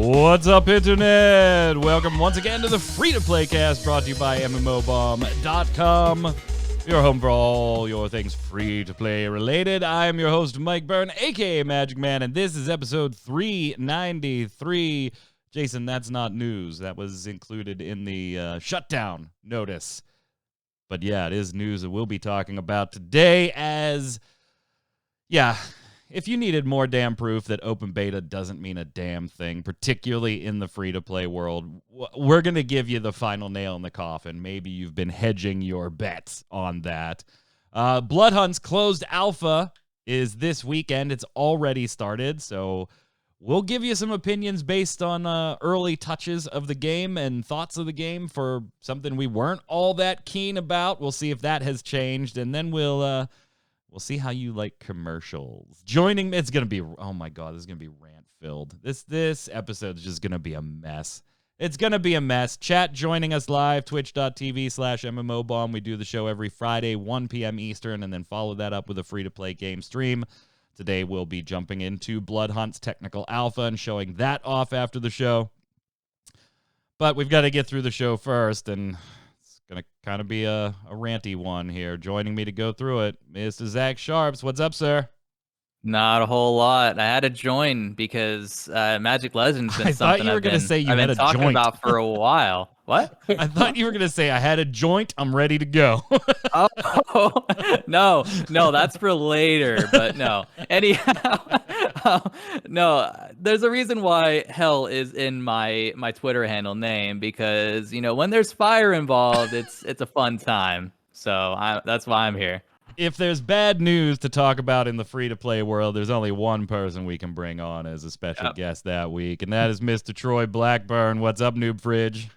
What's up, Internet? Welcome once again to the Free-to-Play Cast, brought to you by MMOBomb.com. Your home for all your things free-to-play related. I am your host, Mike Byrne, a.k.a. magicman, and this is episode 393. Jason, that's not news. That was included in the shutdown notice. But yeah, it is news that we'll be talking about today as, if you needed more damn proof that open beta doesn't mean a damn thing, particularly in the free-to-play world, we're going to give you the final nail in the coffin. Maybe you've been hedging your bets on that. Bloodhunt's closed alpha is this weekend. It's already started, so we'll give you some opinions based on early touches of the game and thoughts of the game for something we weren't all that keen about. We'll see if that has changed, and then we'll see how you like commercials. Joining me, it's going to be, oh my God, this is going to be rant-filled. This episode is just going to be a mess. It's going to be a mess. Chat joining us live, twitch.tv/MMOBomb. We do the show every Friday, 1 p.m. Eastern, and then follow that up with a free-to-play game stream. Today we'll be jumping into Bloodhunt's technical alpha and showing that off after the show. But we've got to get through the show first, and going to kind of be a ranty one here. Joining me to go through it, Mr. Zach Sharps. What's up, sir? Not a whole lot. I had to join because Magic Legends been something I've been talking about for a while. What? I thought you were going to say, I had a joint, I'm ready to go. Oh, no, that's for later, but no. Anyhow, no, there's a reason why hell is in my Twitter handle name, because, you know, when there's fire involved, it's a fun time. So that's why I'm here. If there's bad news to talk about in the free-to-play world, there's only one person we can bring on as a special guest that week, and that is Mr. Troy Blackburn. What's up, Noob Fridge?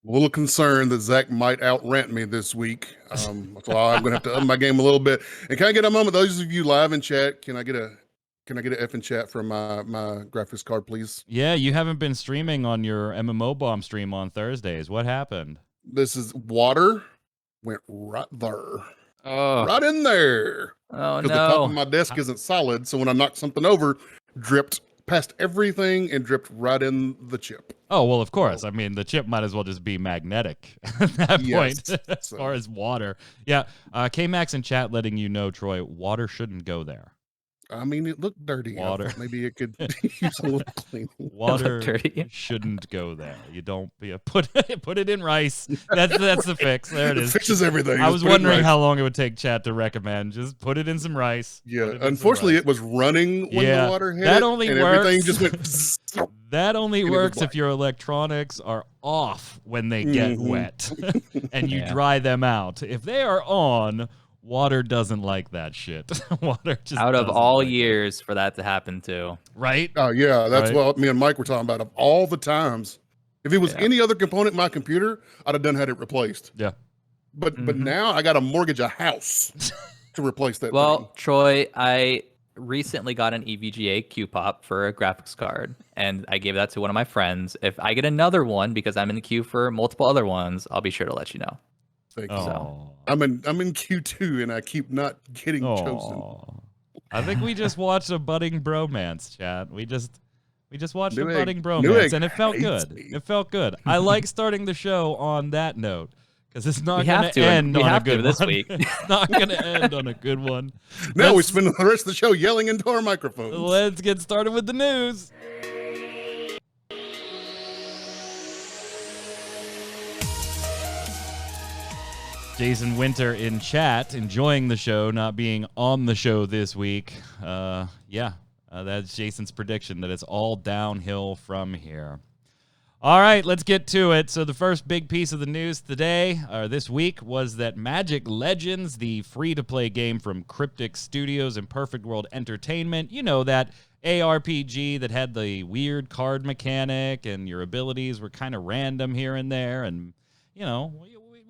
A little concerned that Zach might outrant me this week. So I'm going to have to up my game a little bit. And can I get a moment, those of you live in chat, can I get a F in chat from my graphics card, please? Yeah, you haven't been streaming on your MMO Bomb stream on Thursdays. What happened? This is water went right there. Oh. Right in there. Oh, no. Because the top of my desk isn't solid, so when I knock something over, dripped past everything and dripped right in the chip. Oh, well, of course. I mean, the chip might as well just be magnetic at that point, as far as water. Yeah, K-Max in chat letting you know, Troy, water shouldn't go there. I mean, it looked dirty. Water. Maybe it could use a little cleaning. Water shouldn't go there. You don't put it in rice. That's the fix. There it is. It fixes everything. I was wondering how long it would take chat to recommend. Just put it in some rice. Yeah. Unfortunately, it was running when the water hit. That only works. Everything just went. That only works if your electronics are off when they get wet and you dry them out. If they are on, water doesn't like that shit. Water just out of all years for that to happen too. Right? Oh yeah, that's what me and Mike were talking about. Of all the times, if it was any other component in my computer, I'd have had it replaced. Yeah. But now I got to mortgage a house to replace that. Well, Troy, I recently got an EVGA Q-Pop for a graphics card, and I gave that to one of my friends. If I get another one, because I'm in the queue for multiple other ones, I'll be sure to let you know. Thank you. So. I'm in Q2 and I keep not getting chosen. I think we just watched a budding bromance, chat. We just watched a budding bromance, and it felt good. It felt good. I like starting the show on that note because it's not going to end on a good one. This week. It's not going to end on a good one. Now we spend the rest of the show yelling into our microphones. Let's get started with the news. Jason Winter in chat, enjoying the show, not being on the show this week. That's Jason's prediction, that it's all downhill from here. All right, let's get to it. So the first big piece of the news today, or this week, was that Magic Legends, the free-to-play game from Cryptic Studios and Perfect World Entertainment, you know, that ARPG that had the weird card mechanic and your abilities were kind of random here and there, and, you know,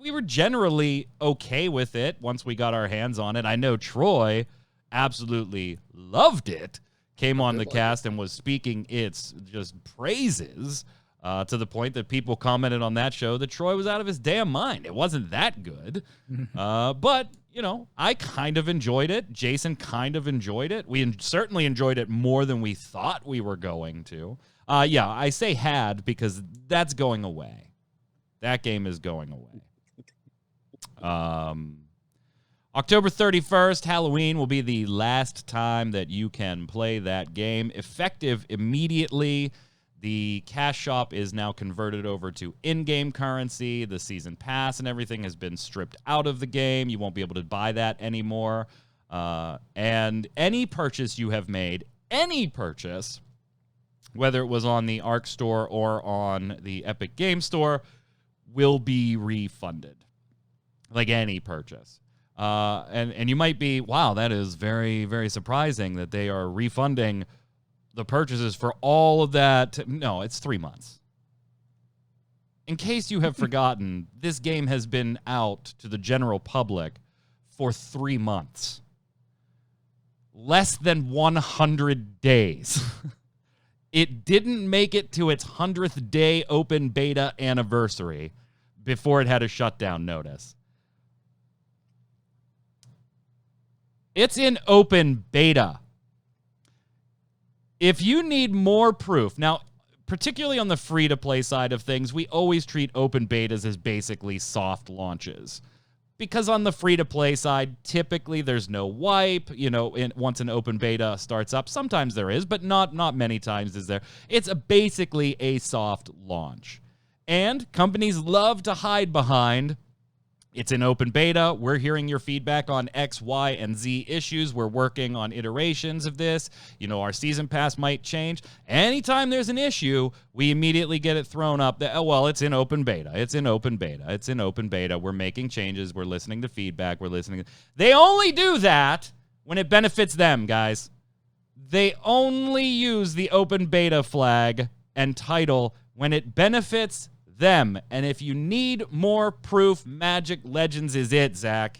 we were generally okay with it once we got our hands on it. I know Troy absolutely loved it, came on the cast and was speaking its just praises to the point that people commented on that show that Troy was out of his damn mind. It wasn't that good. But I kind of enjoyed it. Jason kind of enjoyed it. We certainly enjoyed it more than we thought we were going to. I say had because that's going away. That game is going away. October 31st, Halloween, will be the last time that you can play that game. Effective immediately. The cash shop is now converted over to in-game currency. The season pass and everything has been stripped out of the game. You won't be able to buy that anymore. And any purchase you have made, any purchase, whether it was on the Arc Store or on the Epic Game Store, will be refunded. Like any purchase. And you might be, wow, that is very, very surprising that they are refunding the purchases for all of that. No, it's 3 months. In case you have forgotten, this game has been out to the general public for 3 months. Less than 100 days. It didn't make it to its 100th day open beta anniversary before it had a shutdown notice. It's in open beta. If you need more proof, now, particularly on the free-to-play side of things, we always treat open betas as basically soft launches. Because on the free-to-play side, typically there's no wipe. Once an open beta starts up, sometimes there is, but not many times is there. It's basically a soft launch. And companies love to hide behind, it's an open beta. We're hearing your feedback on X, Y, and Z issues. We're working on iterations of this. Our season pass might change. Anytime there's an issue, we immediately get it thrown up that, it's in open beta. It's in open beta. It's in open beta. We're making changes. We're listening to feedback. We're listening. They only do that when it benefits them, guys. They only use the open beta flag and title when it benefits them. And if you need more proof, Magic Legends is it, Zach.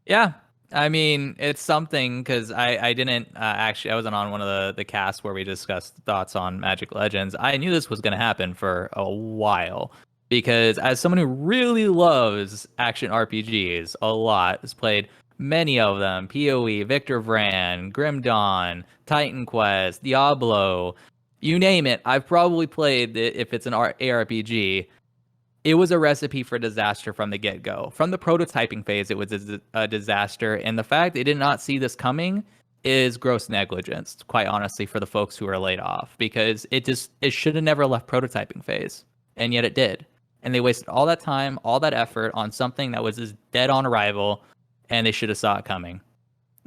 Yeah, I mean, it's something because I didn't I wasn't on one of the casts where we discussed thoughts on Magic Legends. I knew this was going to happen for a while because as someone who really loves action RPGs a lot, has played many of them, PoE, Victor Vran, Grim Dawn, Titan Quest, Diablo, you name it, I've probably played it. If it's an ARPG, it was a recipe for disaster from the get-go. From the prototyping phase, it was a disaster. And the fact they did not see this coming is gross negligence, quite honestly, for the folks who are laid off. Because it should have never left prototyping phase. And yet it did. And they wasted all that time, all that effort on something that was just dead on arrival. And they should have saw it coming.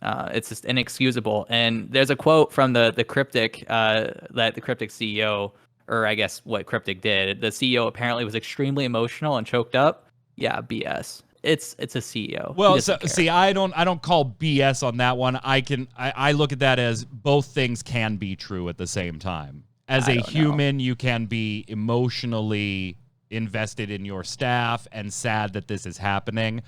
It's just inexcusable. And there's a quote from the Cryptic, that the Cryptic CEO, or I guess what Cryptic did. The CEO apparently was extremely emotional and choked up. Yeah, BS. It's a CEO. Well, see, I don't call BS on that one. I look at that as both things can be true at the same time. As a human, you can be emotionally invested in your staff and sad that this is happening.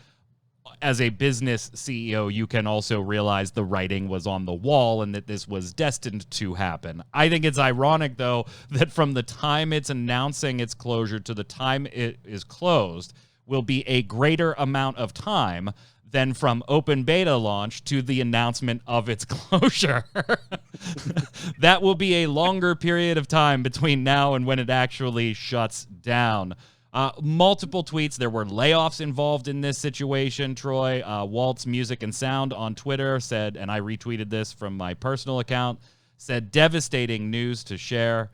As a business CEO, you can also realize the writing was on the wall and that this was destined to happen. I think it's ironic, though, that from the time it's announcing its closure to the time it is closed will be a greater amount of time than from open beta launch to the announcement of its closure. That will be a longer period of time between now and when it actually shuts down. Multiple tweets. There were layoffs involved in this situation, Troy. Waltz Music and Sound on Twitter said, and I retweeted this from my personal account, said, devastating news to share.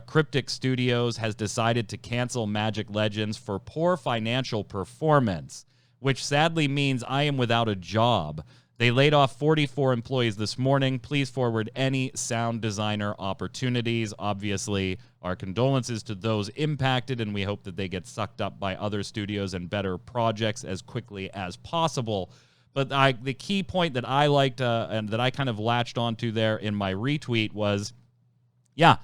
Cryptic Studios has decided to cancel Magic Legends for poor financial performance, which sadly means I am without a job. They laid off 44 employees this morning. Please forward any sound designer opportunities. Obviously, our condolences to those impacted, and we hope that they get sucked up by other studios and better projects as quickly as possible. But the key point that I liked and that I kind of latched onto there in my retweet was, yeah,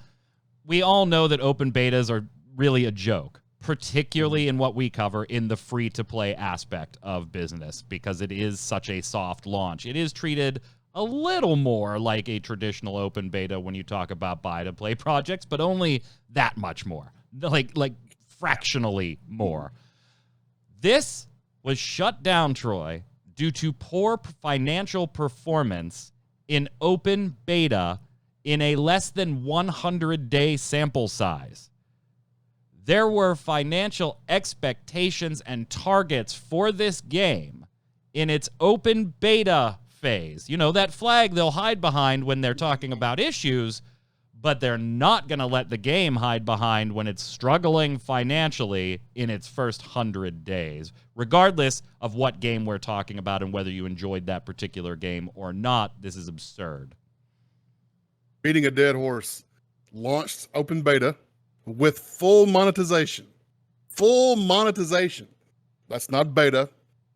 we all know that open betas are really a joke, particularly in what we cover in the free-to-play aspect of business, because it is such a soft launch. It is treated a little more like a traditional open beta when you talk about buy-to-play projects, but only that much more, like fractionally more. This was shut down, Troy, due to poor financial performance in open beta in a less than 100-day sample size. There were financial expectations and targets for this game in its open beta phase. You know, that flag they'll hide behind when they're talking about issues, but they're not going to let the game hide behind when it's struggling financially in its first 100 days, regardless of what game we're talking about and whether you enjoyed that particular game or not. This is absurd. Beating a dead horse, launched open beta with full monetization. Full monetization. That's not beta.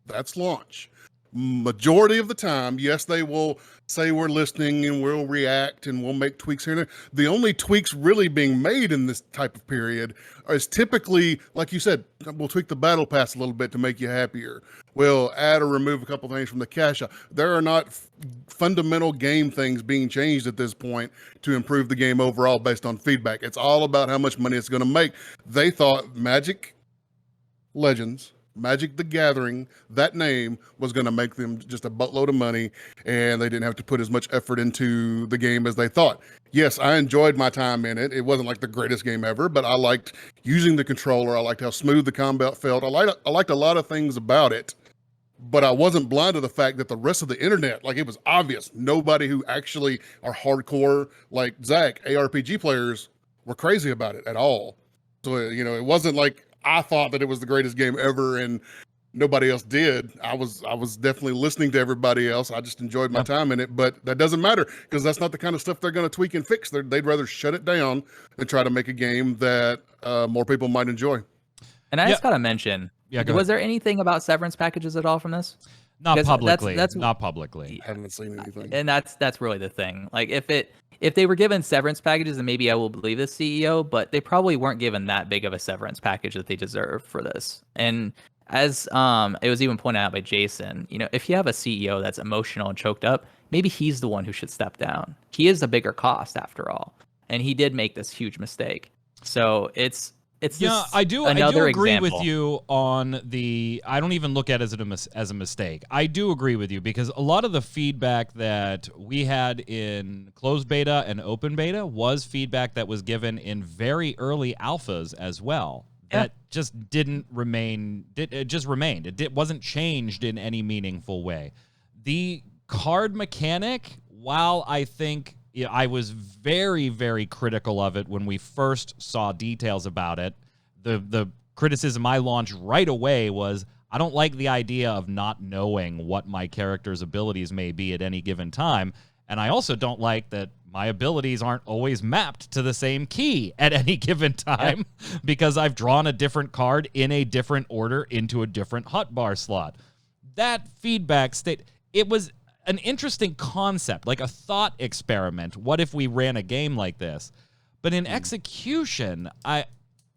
That's launch. Majority of the time, yes, they will say we're listening and we'll react and we'll make tweaks here and there. The only tweaks really being made in this type of period is typically, like you said, we'll tweak the battle pass a little bit to make you happier. We'll add or remove a couple things from the cash out. There are not fundamental game things being changed at this point to improve the game overall based on feedback. It's all about how much money it's going to make. They thought Magic Legends, Magic the Gathering, that name was going to make them just a buttload of money, and they didn't have to put as much effort into the game as they thought. Yes, I enjoyed my time in it. It wasn't like the greatest game ever, but I liked using the controller. I liked how smooth the combat felt. I liked a lot of things about it, but I wasn't blind to the fact that the rest of the internet, like, it was obvious. Nobody who actually are hardcore, like Zach, ARPG players, were crazy about it at all. So, you know, it wasn't like I thought that it was the greatest game ever and nobody else did. I was definitely listening to everybody else. I just enjoyed my time in it, but that doesn't matter because that's not the kind of stuff they're going to tweak and fix. They'd rather shut it down and try to make a game that more people might enjoy. And I just got to mention, was there anything about severance packages at all from this? Not publicly. That's not publicly. I haven't seen anything. And that's really the thing. Like, if they were given severance packages, then maybe I will believe the CEO, but they probably weren't given that big of a severance package that they deserve for this. And as it was even pointed out by Jason, you know, if you have a CEO that's emotional and choked up, maybe he's the one who should step down. He is the bigger cost after all. And he did make this huge mistake. So it's I do agree example. with you on the. I don't even look at it as a mistake. I do agree with you because a lot of the feedback that we had in closed beta and open beta was feedback that was given in very early alphas as well. Yeah. That just didn't remain. It just remained. It wasn't changed in any meaningful way. The card mechanic, while I think. Yeah, I was very, very critical of it when we first saw details about it. The criticism I launched right away was, I don't like the idea of not knowing what my character's abilities may be at any given time. And I also don't like that my abilities aren't always mapped to the same key at any given time because I've drawn a different card in a different order into a different hotbar slot. That feedback it was an interesting concept, like a thought experiment. What if we ran a game like this? But in execution,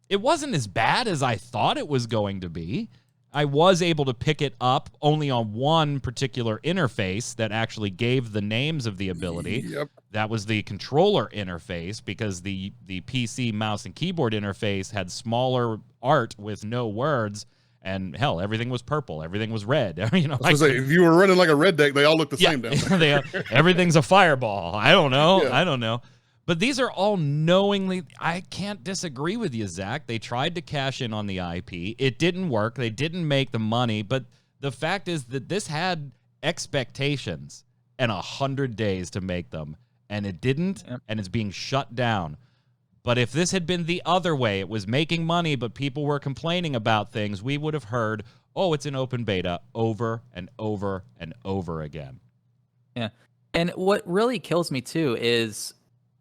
it wasn't as bad as I thought it was going to be. I was able to pick it up only on one particular interface that actually gave the names of the ability. Yep. That was the controller interface because the PC mouse and keyboard interface had smaller art with no words. And hell, everything was purple. Everything was red. You know, If you were running like a red deck, they all look the same down there. Everything's a fireball. I don't know. Yeah. I don't know. But these are all knowingly. I can't disagree with you, Zach. They tried to cash in on the IP. It didn't work. They didn't make the money. But the fact is that this had expectations and 100 days to make them, and it didn't. Yep. And it's being shut down. But if this had been the other way, it was making money, but people were complaining about things, we would have heard, oh, it's an open beta over and over and over again. Yeah. And what really kills me, too, is,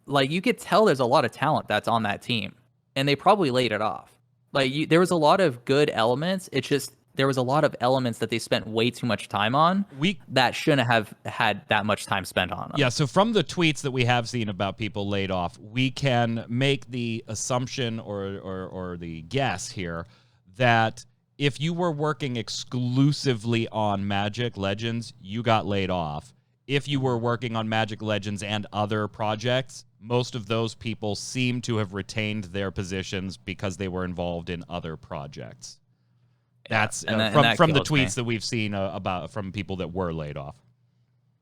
like, you could tell there's a lot of talent that's on that team, and they probably laid it off. Like, there was a lot of good elements. It's just there was a lot of elements that they spent way too much time on that shouldn't have had that much time spent on them. Yeah, so from the tweets that we have seen about people laid off, we can make the assumption or the guess here that if you were working exclusively on Magic Legends, you got laid off. If you were working on Magic Legends and other projects, most of those people seem to have retained their positions because they were involved in other projects. That's and that from the kills me. tweets that we've seen about from people that were laid off.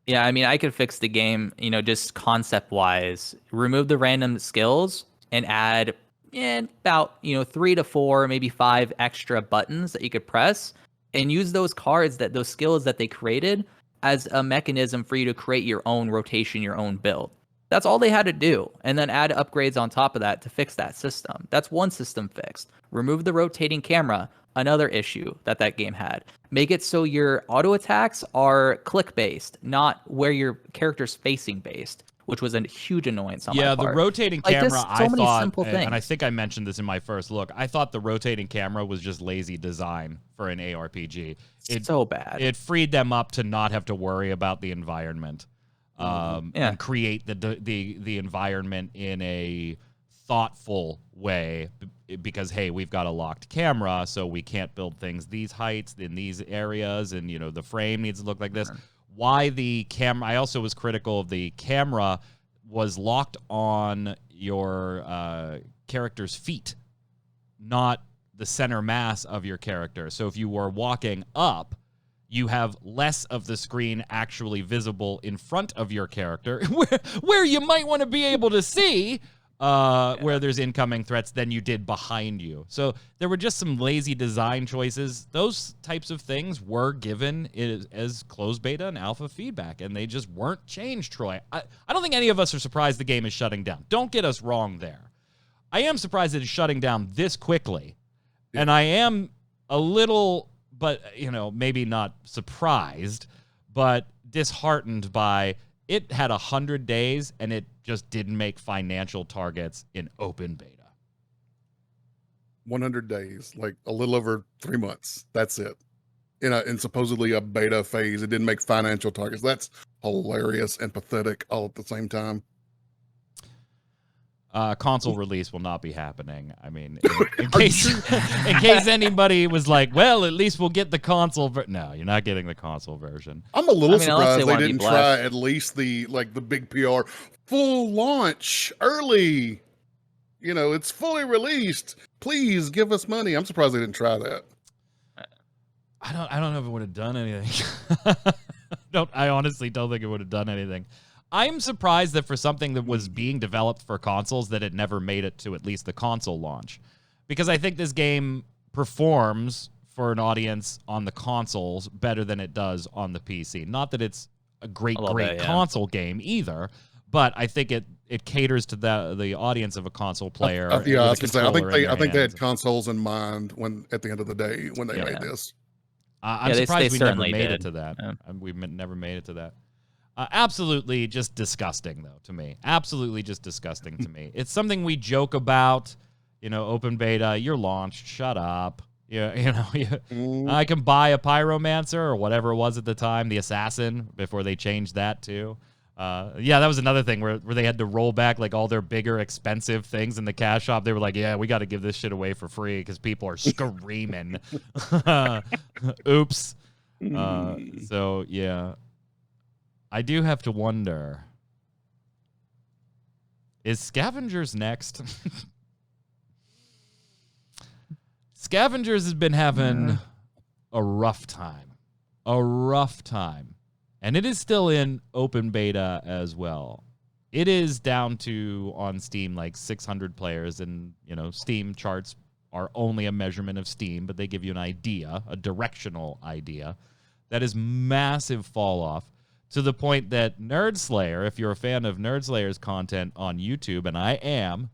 Yeah, I mean, I could fix the game, just concept-wise. Remove the random skills and add about, 3 to 4, maybe 5 extra buttons that you could press and use those skills that they created as a mechanism for you to create your own rotation, your own build. That's all they had to do. And then add upgrades on top of that to fix that system. That's one system fixed. Remove the rotating camera, another issue that game had. Make it so your auto attacks are click based, not where your character's facing based, which was a huge annoyance on my part. Yeah, the rotating Like, camera, just so I many thought, simple things. and I think I mentioned this in my first look, I thought the rotating camera was just lazy design for an ARPG. So bad. It freed them up to not have to worry about the environment, and create the environment in a thoughtful way, because hey, we've got a locked camera, so we can't build things these heights in these areas, and the frame needs to look like this. Why the camera? I also was critical of the camera was locked on your character's feet, not the center mass of your character. So if you were walking up, you have less of the screen actually visible in front of your character, where you might want to be able to see where there's incoming threats than you did behind you. So there were just some lazy design choices. Those types of things were given as closed beta and alpha feedback, and they just weren't changed, Troy. I don't think any of us are surprised the game is shutting down. Don't get us wrong there. I am surprised that it's shutting down this quickly, and I am a little, but maybe not surprised, but disheartened by it had 100 days and it just didn't make financial targets in open beta. 100 days, like a little over 3 months. That's it. In supposedly a beta phase, it didn't make financial targets. That's hilarious and pathetic all at the same time. Console release will not be happening. I mean, in case anybody was like, well, at least we'll get the console. No, you're not getting the console version. I'm a little surprised they didn't try at least the big PR full launch early. It's fully released. Please give us money. I'm surprised they didn't try that. I don't know if it would have done anything. I honestly don't think it would have done anything. I'm surprised that for something that was being developed for consoles that it never made it to at least the console launch. Because I think this game performs for an audience on the consoles better than it does on the PC. Not that it's a great console game either, but I think it caters to the audience of a console player. I was gonna say, I think they had consoles in mind at the end of the day when they made this. I'm surprised we never made it to that. We've never made it to that. Absolutely just disgusting, though, to me. Absolutely just disgusting to me. It's something we joke about, open beta, you're launched, shut up. I can buy a pyromancer or whatever it was at the time, the assassin, before they changed that, too. That was another thing where they had to roll back like all their bigger, expensive things in the cash shop. They were like, yeah, we got to give this shit away for free because people are screaming. Oops. So, yeah. I do have to wonder, is Scavengers next? Scavengers has been having a rough time. And it is still in open beta as well. It is down to, on Steam, like 600 players, and, Steam charts are only a measurement of Steam, but they give you an idea, a directional idea. That is massive fall off. To the point that Nerdslayer, if you're a fan of Nerdslayer's content on YouTube, and I am,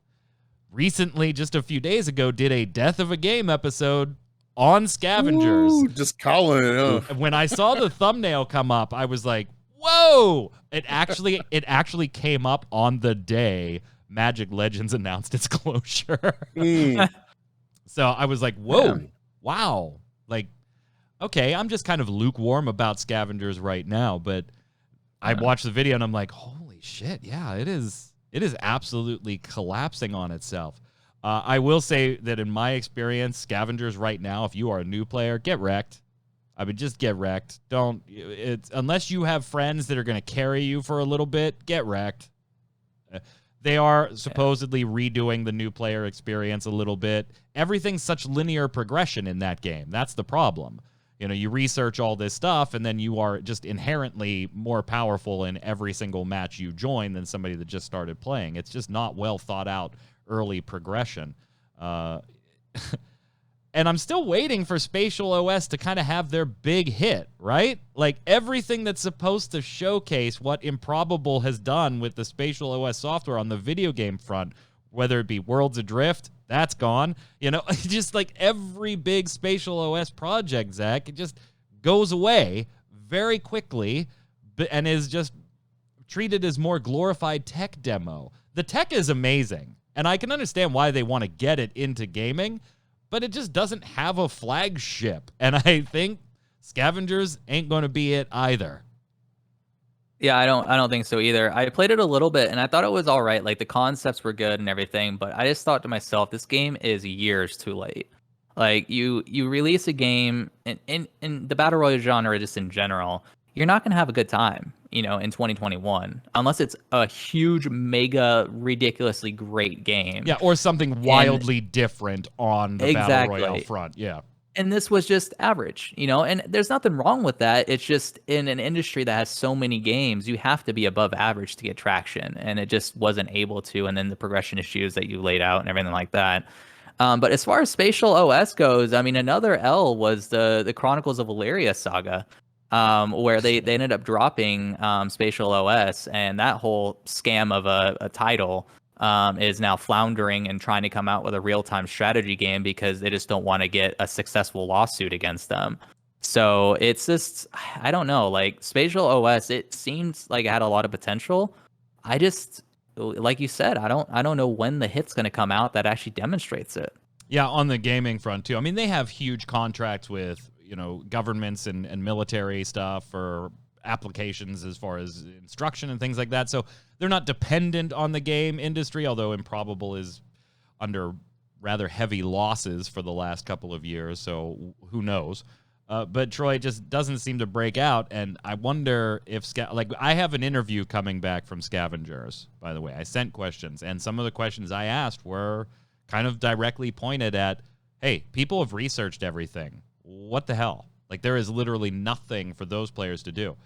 recently, just a few days ago, did a Death of a Game episode on Scavengers. Ooh, just calling it up. When I saw the thumbnail come up, I was like, whoa! It actually came up on the day Magic Legends announced its closure. So I was like, whoa, wow. Like, okay, I'm just kind of lukewarm about Scavengers right now, but I watched the video and I'm like, holy shit, yeah, it is absolutely collapsing on itself. I will say that in my experience, Scavengers right now, if you are a new player, get wrecked. I mean, just get wrecked. Unless you have friends that are going to carry you for a little bit, get wrecked. They are supposedly redoing the new player experience a little bit. Everything's such linear progression in that game. That's the problem. You know, you research all this stuff, and then you are just inherently more powerful in every single match you join than somebody that just started playing. It's just not well thought out early progression. And I'm still waiting for Spatial OS to kind of have their big hit, right? Like, everything that's supposed to showcase what Improbable has done with the Spatial OS software on the video game front, whether it be Worlds Adrift, that's gone. You know, just like every big Spatial OS project, Zach, it just goes away very quickly and is just treated as more glorified tech demo. The tech is amazing, and I can understand why they want to get it into gaming, but it just doesn't have a flagship. And I think Scavengers ain't going to be it either. Yeah, I don't think so either. I played it a little bit and I thought it was all right. Like the concepts were good and everything, but I just thought to myself, this game is years too late. Like you release a game in the battle royale genre just in general, you're not gonna have a good time, you know, in 2021 unless it's a huge, mega, ridiculously great game. Yeah, or something wildly different on the battle royale front. Yeah. And this was just average, you know, and there's nothing wrong with that. It's just in an industry that has so many games, you have to be above average to get traction. And it just wasn't able to. And then the progression issues that you laid out and everything like that. But as far as Spatial OS goes, I mean, another L was the Chronicles of Valeria saga, where they ended up dropping Spatial OS, and that whole scam of a title is now floundering and trying to come out with a real-time strategy game because they just don't want to get a successful lawsuit against them. So it's just, I don't know, like Spatial OS, it seems like it had a lot of potential. I just, like you said, I don't know when the hit's going to come out that actually demonstrates it. Yeah, on the gaming front too. I mean, they have huge contracts with, you know, governments and military stuff for applications as far as instruction and things like that. So they're not dependent on the game industry, although Improbable is under rather heavy losses for the last couple of years. So who knows? But Troy just doesn't seem to break out. And I wonder if, I have an interview coming back from Scavengers, by the way. I sent questions, and some of the questions I asked were kind of directly pointed at, hey, people have researched everything. What the hell? Like, there is literally nothing for those players to do.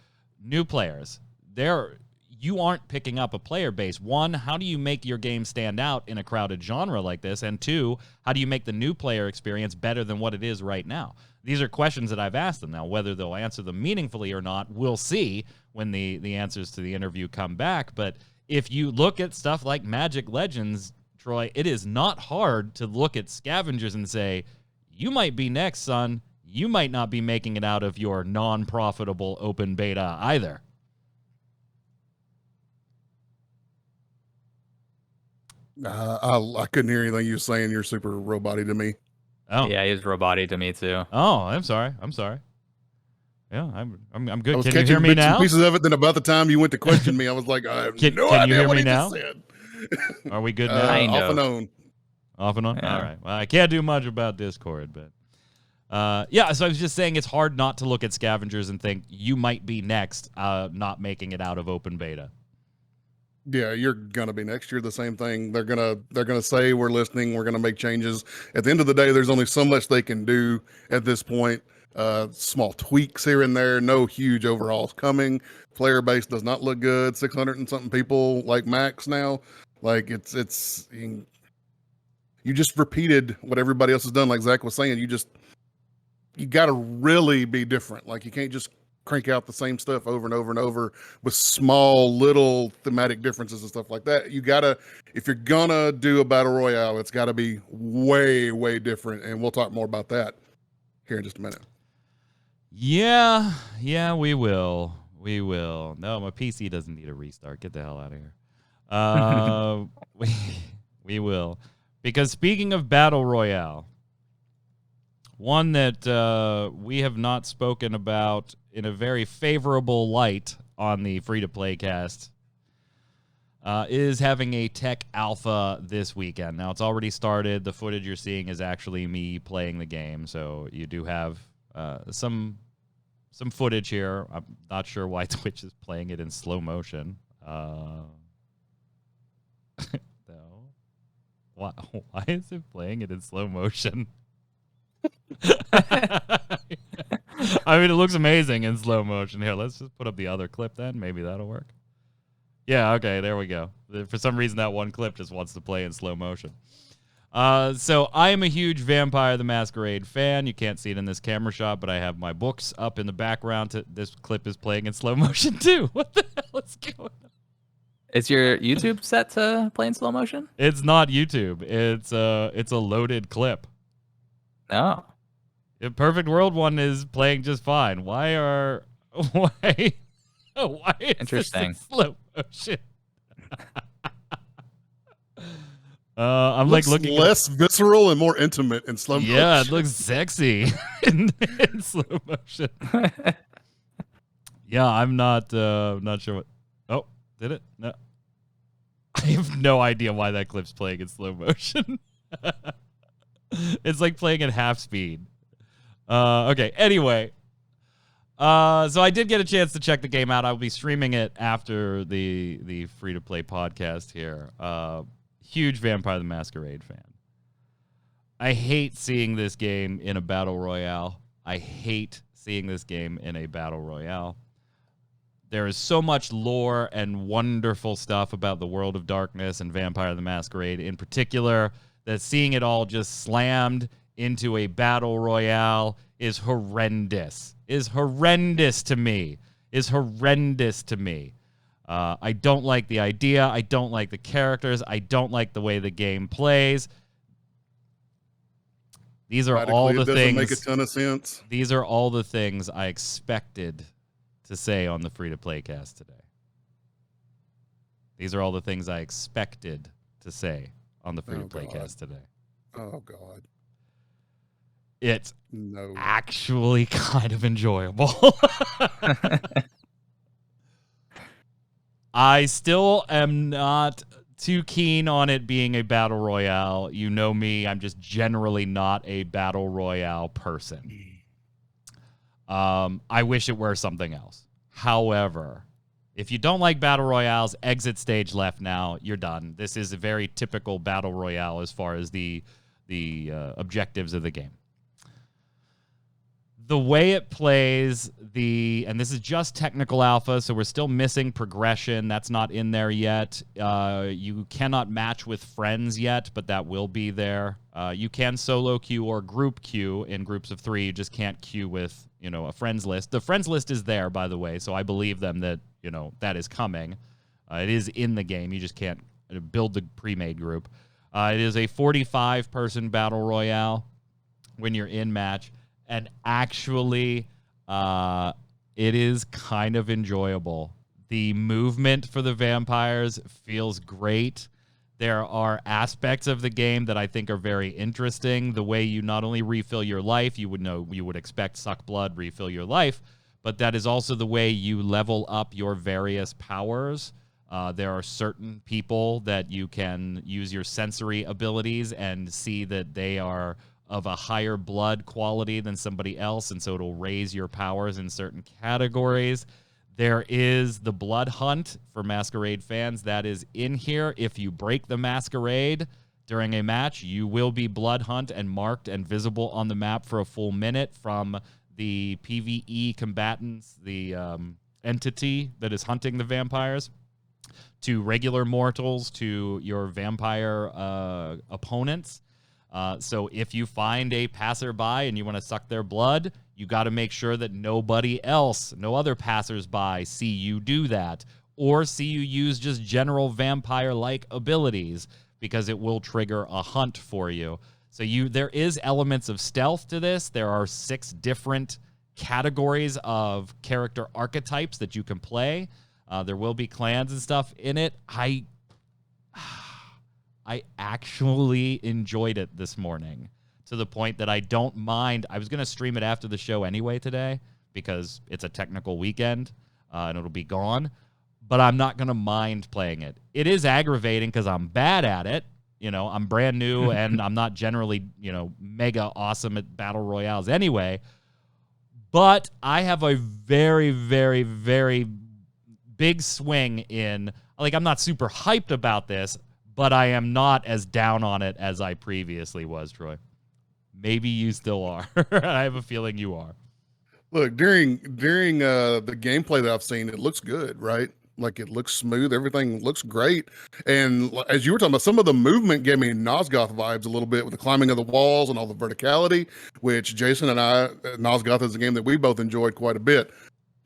New players, you aren't picking up a player base. One, how do you make your game stand out in a crowded genre like this? And two, how do you make the new player experience better than what it is right now? These are questions that I've asked them. Now, whether they'll answer them meaningfully or not, we'll see when the answers to the interview come back. But if you look at stuff like Magic Legends, Troy, it is not hard to look at Scavengers and say, you might be next, son. You might not be making it out of your non-profitable open beta either. I couldn't hear anything you were saying. You're super robot-y to me. Oh yeah, he's robot-y to me too. Oh, I'm sorry. Yeah, I'm good. I was Can you catching hear me bits and now? pieces of it. Then about the time you went to question me, I was like, I have no idea what he just said. Are we good now? Off and on. Off and on? Yeah. All right. Well, I can't do much about Discord, but yeah, so I was just saying it's hard not to look at Scavengers and think you might be next, not making it out of open beta. Yeah, you're gonna be next year the same thing. They're gonna say we're listening, we're gonna make changes. At the end of the day, there's only so much they can do at this point. Small tweaks here and there, no huge overhauls coming. Player base does not look good. 600 and something people like max now. Like it's you just repeated what everybody else has done. Like Zach was saying, you got to really be different. Like you can't just crank out the same stuff over and over and over with small little thematic differences and stuff like that. You gotta, if you're gonna do a battle royale, it's got to be way, way different. And we'll talk more about that here in just a minute. Yeah, we will. No, my PC doesn't need a restart. Get the hell out of here. We will. Because speaking of battle royale, one that we have not spoken about in a very favorable light on the free-to-play cast is having a tech alpha this weekend. Now, it's already started. The footage you're seeing is actually me playing the game, so you do have some footage here. I'm not sure why Twitch is playing it in slow motion. No. Why is it playing it in slow motion? I mean, it looks amazing in slow motion. Here, let's just put up the other clip then. Maybe that'll work. Yeah, okay, there we go. For some reason, that one clip just wants to play in slow motion. So I am a huge Vampire the Masquerade fan. You can't see it in this camera shot, but I have my books up in the background. This clip is playing in slow motion too. What the hell is going on? Is your YouTube set to play in slow motion? It's not YouTube. It's a loaded clip. No. The Perfect World one is playing just fine. Why is Interesting. this in slow motion? I'm Looks like looking less visceral and more intimate in slow motion. Yeah, it looks sexy in slow motion. Yeah, I'm not sure what. Oh, did it? No. I have no idea why that clip's playing in slow motion. It's like playing at half speed. Okay, anyway. So I did get a chance to check the game out. I'll be streaming it after the free-to-play podcast here. Huge Vampire the Masquerade fan. I hate seeing this game in a battle royale. There is so much lore and wonderful stuff about the World of Darkness and Vampire the Masquerade in particular, that seeing it all just slammed into a battle royale is horrendous. Is horrendous to me. I don't like the idea. I don't like the characters. I don't like the way the game plays. These are all the things. Make a ton of sense. These are all the things I expected to say on the free-to-play cast today. Cast today. Oh, God. It's No. actually kind of enjoyable. I still am not too keen on it being a battle royale. You know me, I'm just generally not a battle royale person. I wish it were something else. However, if you don't like battle royales, exit stage left now. You're done. This is a very typical battle royale as far as the objectives of the game. The way it plays, and this is just technical alpha, so we're still missing progression. That's not in there yet. You cannot match with friends yet, but that will be there. You can solo queue or group queue in groups of 3. You just can't queue with, a friends list. The friends list is there, by the way, so I believe them that, that is coming. It is in the game. You just can't build the pre-made group. It is a 45-person battle royale when you're in match. And actually, it is kind of enjoyable. The movement for the vampires feels great. There are aspects of the game that I think are very interesting. The way you not only refill your life, you would expect suck blood, refill your life, but that is also the way you level up your various powers. There are certain people that you can use your sensory abilities and see that they are of a higher blood quality than somebody else, and so it'll raise your powers in certain categories. There is the Bloodhunt for Masquerade fans that is in here. If you break the Masquerade during a match, you will be Bloodhunt and marked and visible on the map for a full minute from the PvE combatants, the entity that is hunting the vampires, to regular mortals, to your vampire opponents. So if you find a passerby and you want to suck their blood, you got to make sure that no other passersby see you do that, or see you use just general vampire-like abilities, because it will trigger a hunt for you. So there is elements of stealth to this. There are 6 different categories of character archetypes that you can play. There will be clans and stuff in it. I actually enjoyed it this morning, to the point that I don't mind. I was going to stream it after the show anyway today, because it's a technical weekend, and it'll be gone. But I'm not going to mind playing it. It is aggravating because I'm bad at it. I'm brand new, and I'm not generally, mega awesome at battle royales anyway. But I have a very, very, very big swing in, I'm not super hyped about this, but I am not as down on it as I previously was, Troy. Maybe you still are. I have a feeling you are. Look, during the gameplay that I've seen, it looks good, right? Like it looks smooth, everything looks great. And as you were talking about, some of the movement gave me Nosgoth vibes a little bit with the climbing of the walls and all the verticality, which Jason and I, Nosgoth is a game that we both enjoyed quite a bit.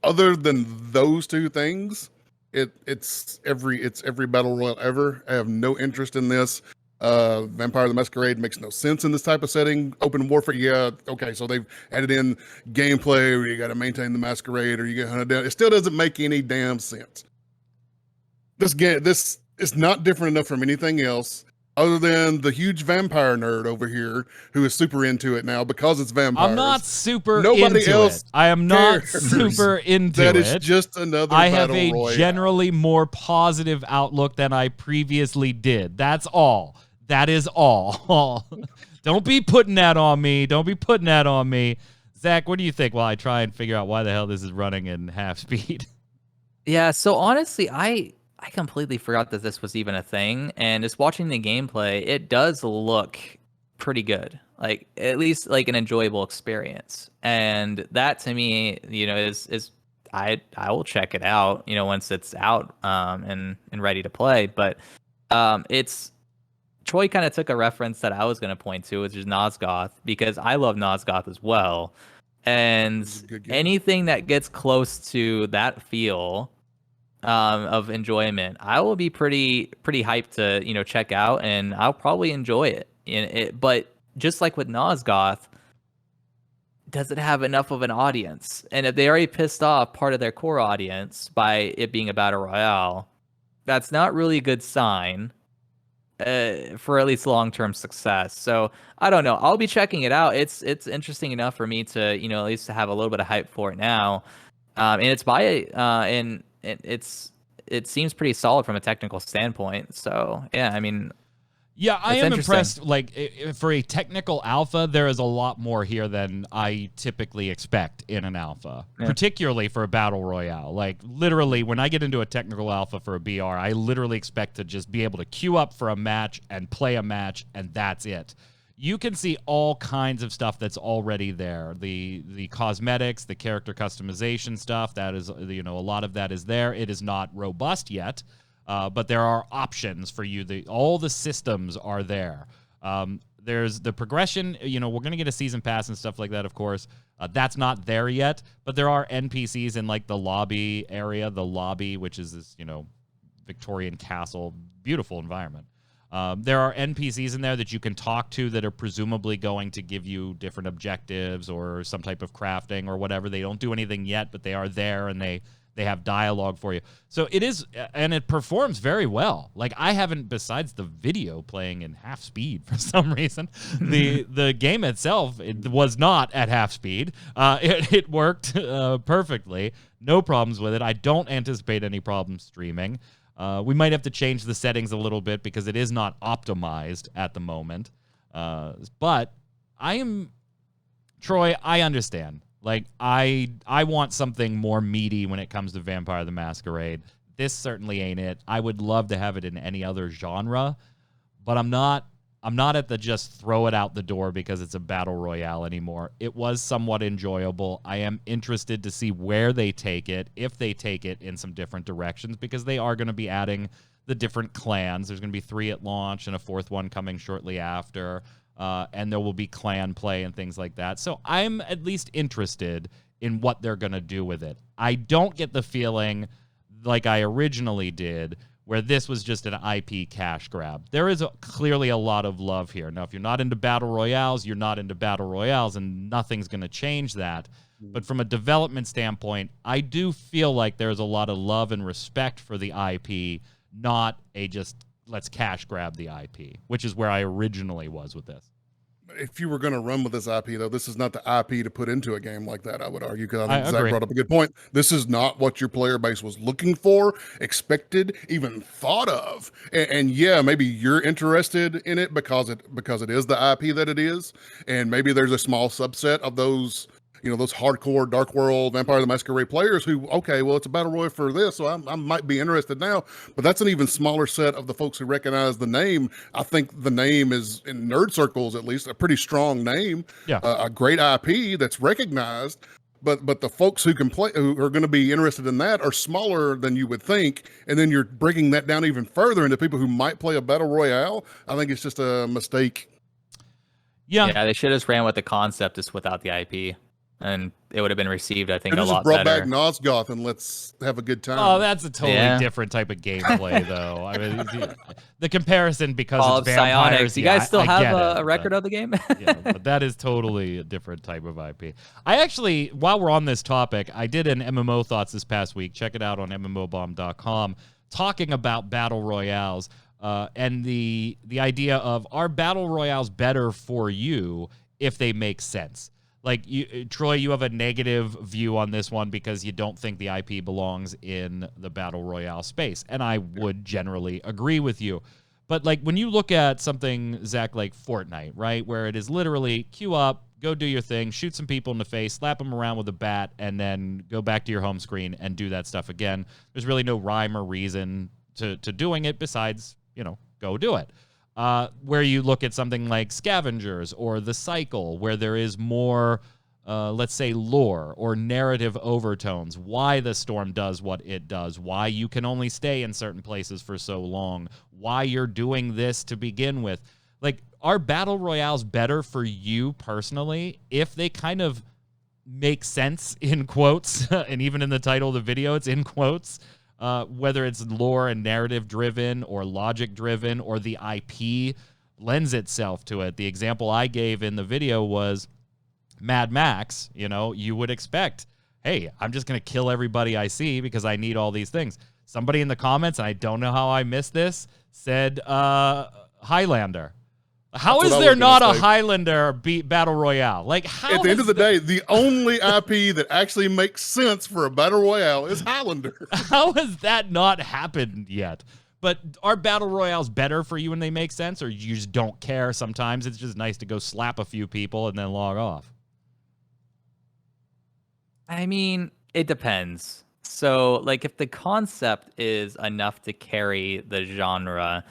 Other than those two things, it's every battle royale ever. I have no interest in this. Vampire the Masquerade makes no sense in this type of setting. Open warfare, yeah, okay, so they've added in gameplay where you got to maintain the masquerade or you get hunted down. It still doesn't make any damn sense. This is not different enough from anything else other than the huge vampire nerd over here who is super into it now because it's vampires. I'm not super Nobody into else it. I am not cares super into that it. it's just another I have battle a royale. generally more positive outlook than I previously did. That's all. That is all. Don't be putting that on me. Don't be putting that on me. Zach, what do you think while I try and figure out why the hell this is running in half speed? Yeah, so honestly, I completely forgot that this was even a thing, and just watching the gameplay, it does look pretty good. Like at least like an enjoyable experience. And that to me, is I will check it out, once it's out and ready to play, but it's Troy kind of took a reference that I was going to point to, which is Nosgoth, because I love Nosgoth as well. And anything that gets close to that feel of enjoyment, I will be pretty hyped to check out, and I'll probably enjoy it. But just like with Nosgoth, does it have enough of an audience? And if they already pissed off part of their core audience by it being a battle royale, that's not really a good sign for at least long-term success. So I don't know. I'll be checking it out. It's interesting enough for me to at least to have a little bit of hype for it now. And it's and it seems pretty solid from a technical standpoint. So yeah, I mean. Yeah, I am impressed. Like, for a technical alpha, there is a lot more here than I typically expect in an alpha, particularly for a battle royale. Like, literally, when I get into a technical alpha for a BR, I literally expect to just be able to queue up for a match and play a match, and that's it. You can see all kinds of stuff that's already there. The cosmetics, the character customization stuff, that is, a lot of that is there. It is not robust yet. But there are options for you. All the systems are there. There's the progression. We're going to get a season pass and stuff like that, of course. That's not there yet. But there are NPCs in, like, the lobby area, which is this, Victorian castle, beautiful environment. There are NPCs in there that you can talk to that are presumably going to give you different objectives or some type of crafting or whatever. They don't do anything yet, but they are there, and they have dialogue for you. So it is, and it performs very well. Like, I haven't, besides the video playing in half speed for some reason, the game itself, it was not at half speed. It worked perfectly. No problems with it. I don't anticipate any problems streaming. We might have to change the settings a little bit because it is not optimized at the moment. But Troy, I understand. Like, I want something more meaty when it comes to Vampire the Masquerade. This certainly ain't it. I would love to have it in any other genre, but I'm not at the just throw it out the door because it's a battle royale anymore. It was somewhat enjoyable. I am interested to see where they take it, if they take it in some different directions, because they are going to be adding the different clans. There's going to be 3 at launch and a 4th one coming shortly after. And there will be clan play and things like that. So I'm at least interested in what they're going to do with it. I don't get the feeling like I originally did, where this was just an IP cash grab. There is clearly a lot of love here. Now, if you're not into battle royales, you're not into battle royales, and nothing's going to change that. But from a development standpoint, I do feel like there's a lot of love and respect for the IP, not a just let's cash grab the IP, which is where I originally was with this. If you were going to run with this IP, though, this is not the IP to put into a game like that, I would argue, because I think Zach brought up a good point. This is not what your player base was looking for, expected, even thought of. And yeah, maybe you're interested in it because it is the IP that it is, and maybe there's a small subset of those those hardcore Dark World, Vampire the Masquerade players who, okay, well, it's a battle royale for this, so I might be interested now. But that's an even smaller set of the folks who recognize the name. I think the name is, in nerd circles at least, a pretty strong name, Yeah. a great IP that's recognized. But the folks who can play, who are going to be interested in that, are smaller than you would think, and then you're breaking that down even further into people who might play a battle royale. I think it's just a mistake. Yeah, they should have just ran with the concept just without the IP, and it would have been received, I think, a Just lot brought better. back Nosgoth and let's have a good time. Oh, that's a totally Yeah. different type of gameplay, though. I mean, the comparison because Call it's of vampires. Psionics. You yeah, guys still I have get it, a record but- of the game? Yeah, but that is totally a different type of IP. I actually, while we're on this topic, I did an MMO Thoughts this past week. Check it out on mmobomb.com, talking about battle royales and the idea of, are battle royales better for you if they make sense? Like, Troy, you have a negative view on this one because you don't think the IP belongs in the battle royale space, and I would generally agree with you. But, like, when you look at something, Zach, like Fortnite, right, where it is literally queue up, go do your thing, shoot some people in the face, slap them around with a bat, and then go back to your home screen and do that stuff again. There's really no rhyme or reason to doing it besides, go do it. Where you look at something like Scavengers or The Cycle, where there is more, let's say, lore or narrative overtones, why the storm does what it does, why you can only stay in certain places for so long, why you're doing this to begin with. Like, are battle royales better for you personally if they kind of make sense, in quotes, and even in the title of the video, it's in quotes, whether it's lore and narrative driven or logic driven, or the IP lends itself to it. The example I gave in the video was Mad Max. You would expect, hey, I'm just going to kill everybody I see because I need all these things. Somebody in the comments, and I don't know how I missed this, said Highlander. How is there not a Highlander battle royale? Like, how? At the end of the day, the only IP that actually makes sense for a battle royale is Highlander. How has that not happened yet? But are battle royales better for you when they make sense, or you just don't care sometimes? It's just nice to go slap a few people and then log off. I mean, it depends. So, like, if the concept is enough to carry the genre,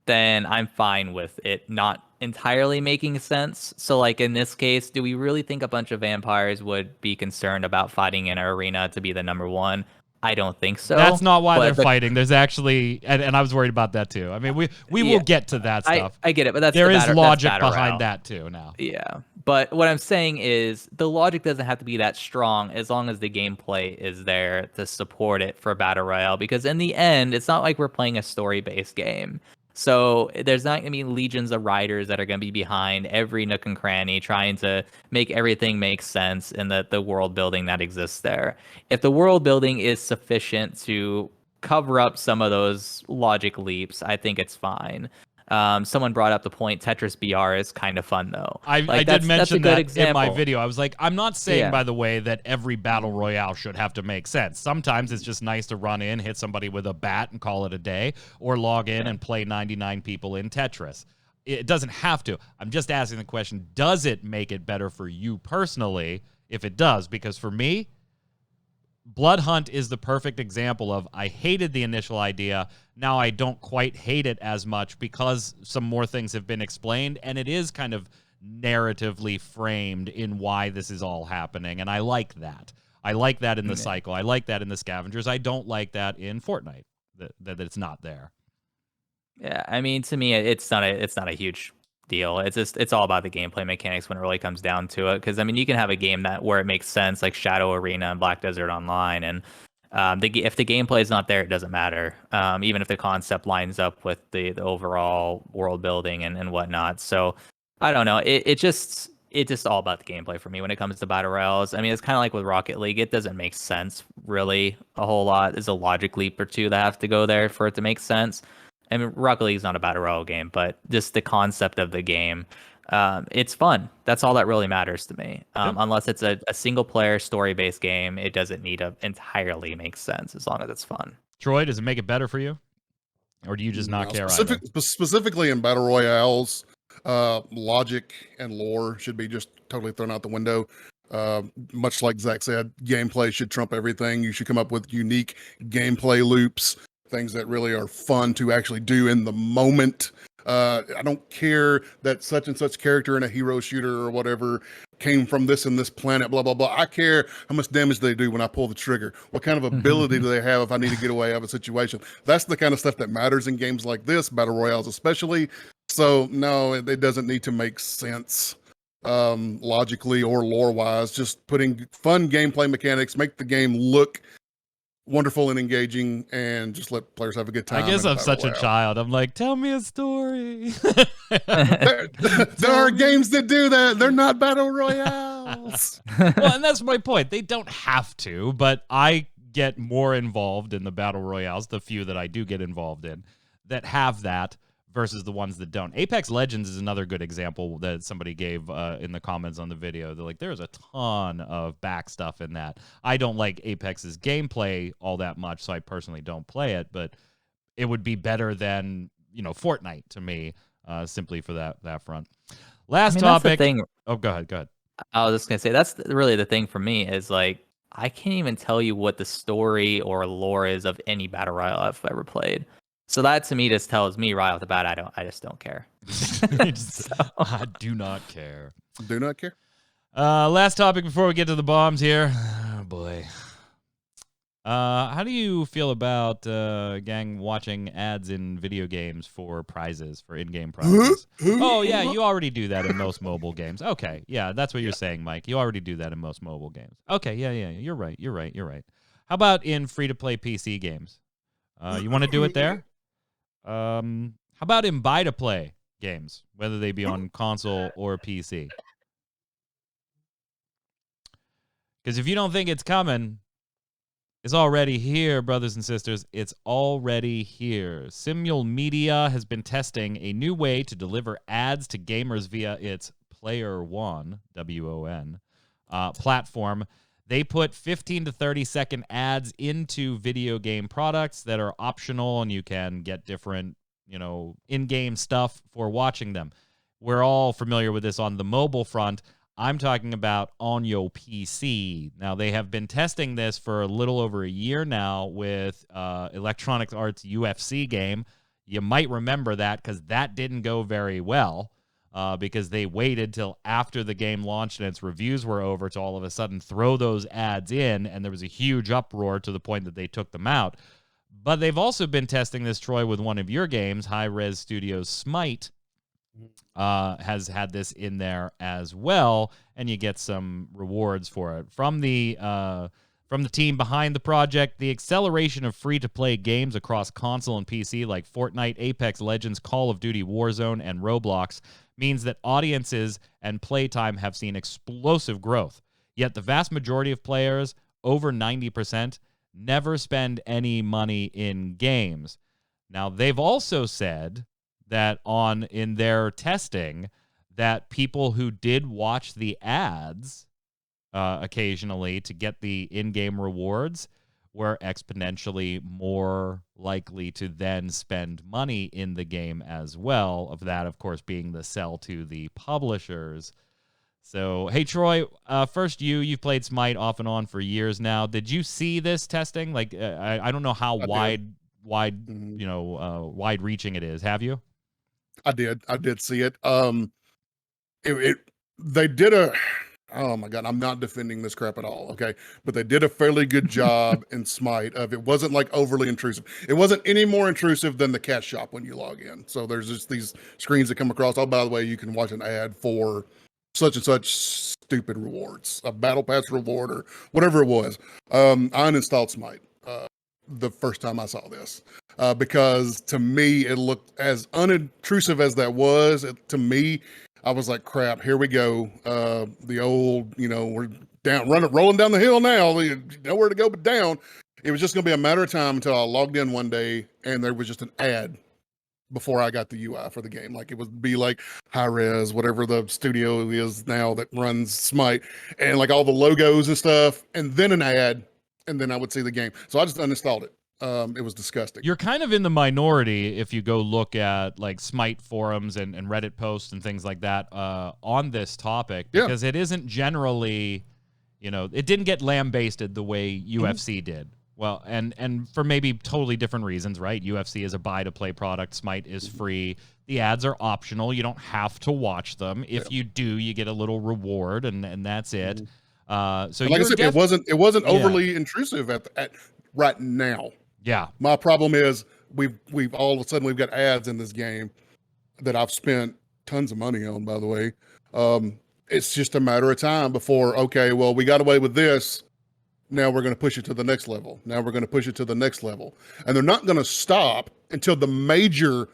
then I'm fine with it not entirely making sense. So, like, in this case, do we really think a bunch of vampires would be concerned about fighting in an arena to be the number one? I don't think so. That's not why they're fighting. There's actually, and I was worried about that too. I mean, we will get to that stuff. I get it, but there is logic behind that too now. Yeah, but what I'm saying is the logic doesn't have to be that strong as long as the gameplay is there to support it for Battle Royale, because in the end, it's not like we're playing a story-based game. So there's not going to be legions of writers that are going to be behind every nook and cranny trying to make everything make sense in the world building that exists there. If the world building is sufficient to cover up some of those logic leaps, I think it's fine. Someone brought up the point Tetris BR is kind of fun, though. I did mention that in my video. I was like, I'm not saying, Yeah. by the way, that every battle royale should have to make sense. Sometimes it's just nice to run in, hit somebody with a bat and call it a day, or log in and play 99 people in Tetris. It doesn't have to. I'm just asking the question, does it make it better for you personally if it does? Because for me, Bloodhunt is the perfect example of, I hated the initial idea. Now I don't quite hate it as much because some more things have been explained, and it is kind of narratively framed in why this is all happening, and I like that. I like that in the cycle. I like that in the Scavengers. I don't like that in Fortnite, that it's not there. Yeah, I mean, to me, it's not a huge deal. It's all about the gameplay mechanics when it really comes down to it. Because I mean, you can have a game where it makes sense, like Shadow Arena and Black Desert Online, and if the gameplay is not there, it doesn't matter. Even if the concept lines up with the overall world building and whatnot. So I don't know. It's just all about the gameplay for me when it comes to battle royales. I mean, it's kind of like with Rocket League. It doesn't make sense really a whole lot. There's a logic leap or two that have to go there for it to make sense. I mean, Rocket League is not a battle royale game, but just the concept of the game, it's fun. That's all that really matters to me. Unless it's a single player story based game, it doesn't need to entirely make sense as long as it's fun. Troy, does it make it better for you, or do you just not care? Specifically in battle royales, logic and lore should be just totally thrown out the window. Much like Zach said, gameplay should trump everything. You should come up with unique gameplay loops, things that really are fun to actually do in the moment. I don't care that such and such character in a hero shooter or whatever came from this and this planet, blah, blah, blah. I care how much damage they do when I pull the trigger. What kind of ability do they have if I need to get away out of a situation? That's the kind of stuff that matters in games like this, Battle Royales especially. So, no, it doesn't need to make sense logically or lore-wise. Just putting fun gameplay mechanics, make the game look wonderful and engaging, and just let players have a good time. I guess I'm such a child. I'm like, tell me a story. there are games that do that. They're not battle royales. Well, and that's my point. They don't have to, but I get more involved in the battle royales, the few that I do get involved in, that have that versus the ones that don't. Apex Legends is another good example that somebody gave in the comments on the video. They're like, there's a ton of back stuff in that. I don't like Apex's gameplay all that much, so I personally don't play it, but it would be better than, Fortnite to me, simply for that front. Last topic. That's the thing. Oh, go ahead. I was just going to say, that's really the thing for me is like, I can't even tell you what the story or lore is of any battle royale I've ever played. So that to me just tells me right off the bat, I just don't care. I do not care. Do not care. Last topic before we get to the bombs here. Oh boy. How do you feel about gang watching ads in video games for prizes, for in-game prizes? Oh yeah, you already do that in most mobile games. Okay, yeah, that's what you're saying, Mike. You already do that in most mobile games. Okay, yeah, you're right. How about in free-to-play PC games? You want to do it there? How about in buy-to-play games, whether they be on console or PC? Because if you don't think it's coming, it's already here, brothers and sisters. It's already here. Simul Media has been testing a new way to deliver ads to gamers via its Player One, W-O-N, platform. They put 15 to 30-second ads into video game products that are optional, and you can get different, in-game stuff for watching them. We're all familiar with this on the mobile front. I'm talking about on your PC. Now, they have been testing this for a little over a year now with Electronic Arts' UFC game. You might remember that because that didn't go very well. Because they waited till after the game launched and its reviews were over to all of a sudden throw those ads in, and there was a huge uproar to the point that they took them out. But they've also been testing this, Troy, with one of your games, High Res Studios' Smite, has had this in there as well, and you get some rewards for it. From the team behind the project, the acceleration of free-to-play games across console and PC like Fortnite, Apex Legends, Call of Duty Warzone, and Roblox means that audiences and playtime have seen explosive growth. Yet the vast majority of players, over 90%, never spend any money in games. Now, they've also said that in their testing that people who did watch the ads occasionally to get the in-game rewards were exponentially more likely to then spend money in the game as well, of that, of course, being the sell to the publishers. So, hey, Troy, first you've played Smite off and on for years now. Did you see this testing? Like, I don't know how wide-reaching it is. Have you? I did see it. They did a... Oh my God, I'm not defending this crap at all, okay? But they did a fairly good job in Smite of it wasn't like overly intrusive. It wasn't any more intrusive than the cash shop when you log in. So there's just these screens that come across. Oh, by the way, you can watch an ad for such and such stupid rewards, a battle pass reward or whatever it was. I uninstalled Smite the first time I saw this because to me, it looked as unintrusive as that was. To me, I was like, crap, here we go. The old, we're down, rolling down the hill now. Nowhere to go but down. It was just going to be a matter of time until I logged in one day and there was just an ad before I got the UI for the game. Like it would be like High Res, whatever the studio is now that runs Smite, and like all the logos and stuff, and then an ad, and then I would see the game. So I just uninstalled it. It was disgusting. You're kind of in the minority if you go look at like Smite forums and Reddit posts and things like that on this topic, because it isn't generally It didn't get lambasted the way UFC did. Well, and for maybe totally different reasons, right? UFC is a buy-to-play product. Smite is free. The ads are optional. You don't have to watch them. If you do, you get a little reward, and that's it. So like I said, it wasn't overly intrusive at right now. Yeah. My problem is we've all of a sudden we've got ads in this game that I've spent tons of money on, by the way. It's just a matter of time before, okay, well, we got away with this. Now we're going to push it to the next level. Now we're going to push it to the next level. And they're not going to stop until the major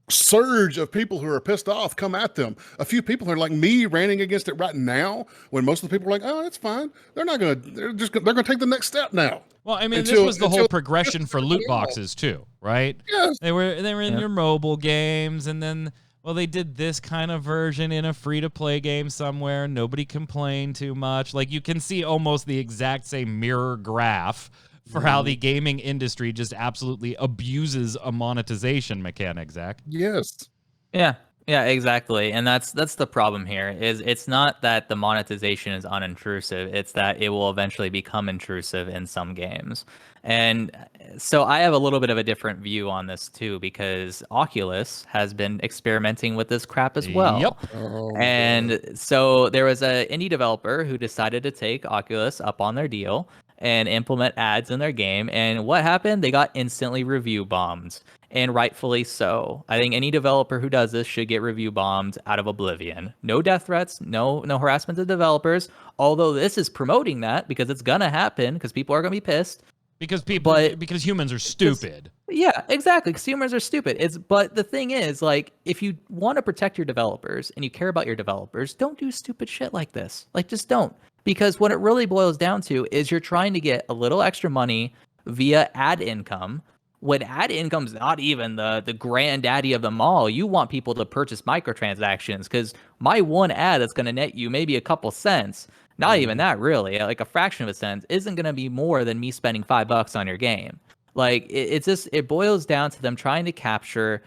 surge of people who are pissed off come at them. A few people are like me ranting against it right now, when most of the people are like, oh, it's fine. They're going to take the next step now. Well, I mean, this was the whole progression for loot boxes too, right? Yes. They were in your mobile games, and then, well, they did this kind of version in a free-to-play game somewhere. Nobody complained too much. Like, you can see almost the exact same mirror graph for how the gaming industry just absolutely abuses a monetization mechanic, Zach. Yes. Yeah, exactly. And that's the problem here. Is it's not that the monetization is unintrusive, it's that it will eventually become intrusive in some games. And so I have a little bit of a different view on this too, because Oculus has been experimenting with this crap as well. Yep. And so there was an indie developer who decided to take Oculus up on their deal and implement ads in their game. And what happened? They got instantly review bombed, and rightfully so. I think any developer who does this should get review bombed out of oblivion. No death threats, no harassment of developers, although this is promoting that because it's going to happen because people are going to be pissed. Because humans are stupid. Yeah, exactly. Because humans are stupid. But the thing is, like, if you want to protect your developers and you care about your developers, don't do stupid shit like this. Like, just don't. Because what it really boils down to is you're trying to get a little extra money via ad income, when ad income's not even the granddaddy of them all. You want people to purchase microtransactions, because my one ad that's going to net you maybe a couple cents, not even that really, like a fraction of a cent, isn't going to be more than me spending $5 on your game. Like, it boils down to them trying to capture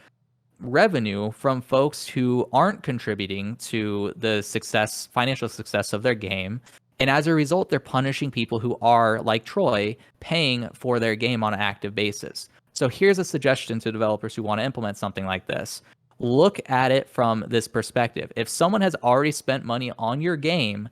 revenue from folks who aren't contributing to the financial success of their game. And as a result, they're punishing people who are, like Troy, paying for their game on an active basis. So here's a suggestion to developers who want to implement something like this. Look at it from this perspective. If someone has already spent money on your game,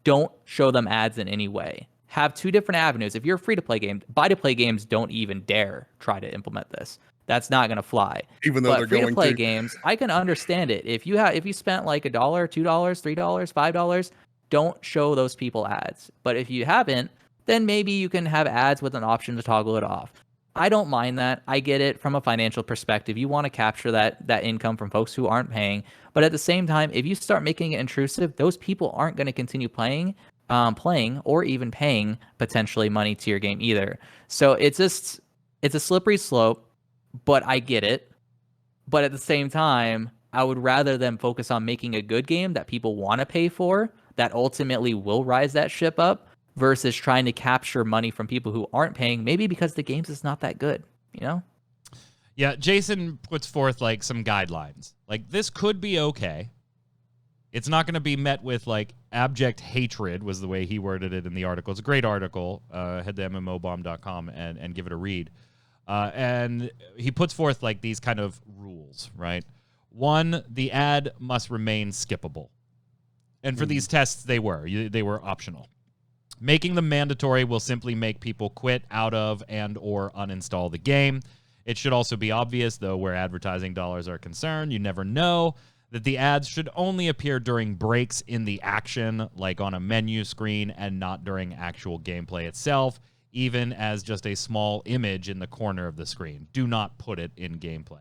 don't show them ads in any way. Have two different avenues. If you're a free-to-play game, buy-to-play games don't even dare try to implement this. That's not going to fly. Even though they're going to. Free-to-play games, I can understand it. If you spent like $1, $2, $3, $5, don't show those people ads. But if you haven't, then maybe you can have ads with an option to toggle it off. I don't mind that. I get it from a financial perspective. You want to capture that income from folks who aren't paying. But at the same time, if you start making it intrusive, those people aren't going to continue playing or even paying potentially money to your game either. So it's a slippery slope, but I get it. But at the same time, I would rather them focus on making a good game that people want to pay for, that ultimately will rise that ship up, versus trying to capture money from people who aren't paying, maybe because the game's is not that good, Yeah, Jason puts forth like some guidelines. Like, this could be okay. It's not going to be met with like abject hatred, was the way he worded it in the article. It's a great article. Head to mmobomb.com and give it a read. And he puts forth like these kind of rules, right? One, the ad must remain skippable. And for these tests, they were optional. Making them mandatory will simply make people quit out of and or uninstall the game. It should also be obvious, though, where advertising dollars are concerned, you never know, that the ads should only appear during breaks in the action, like on a menu screen, and not during actual gameplay itself, even as just a small image in the corner of the screen. Do not put it in gameplay.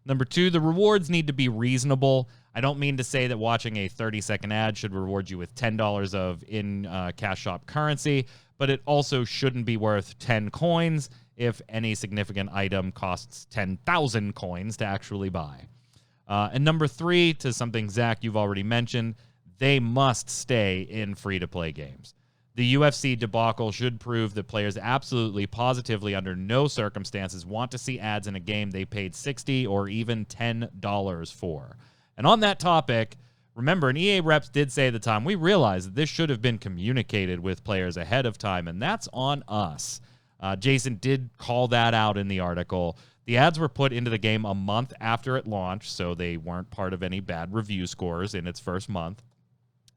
Number two, the rewards need to be reasonable. I don't mean to say that watching a 30-second ad should reward you with $10 of in-cash shop currency, but it also shouldn't be worth 10 coins if any significant item costs 10,000 coins to actually buy. And number three, to something, Zach, you've already mentioned, they must stay in free-to-play games. The UFC debacle should prove that players absolutely, positively, under no circumstances want to see ads in a game they paid $60 or even $10 for. And on that topic, remember, and EA reps did say at the time, we realized that this should have been communicated with players ahead of time, and that's on us. Jason did call that out in the article. The ads were put into the game a month after it launched, so they weren't part of any bad review scores in its first month.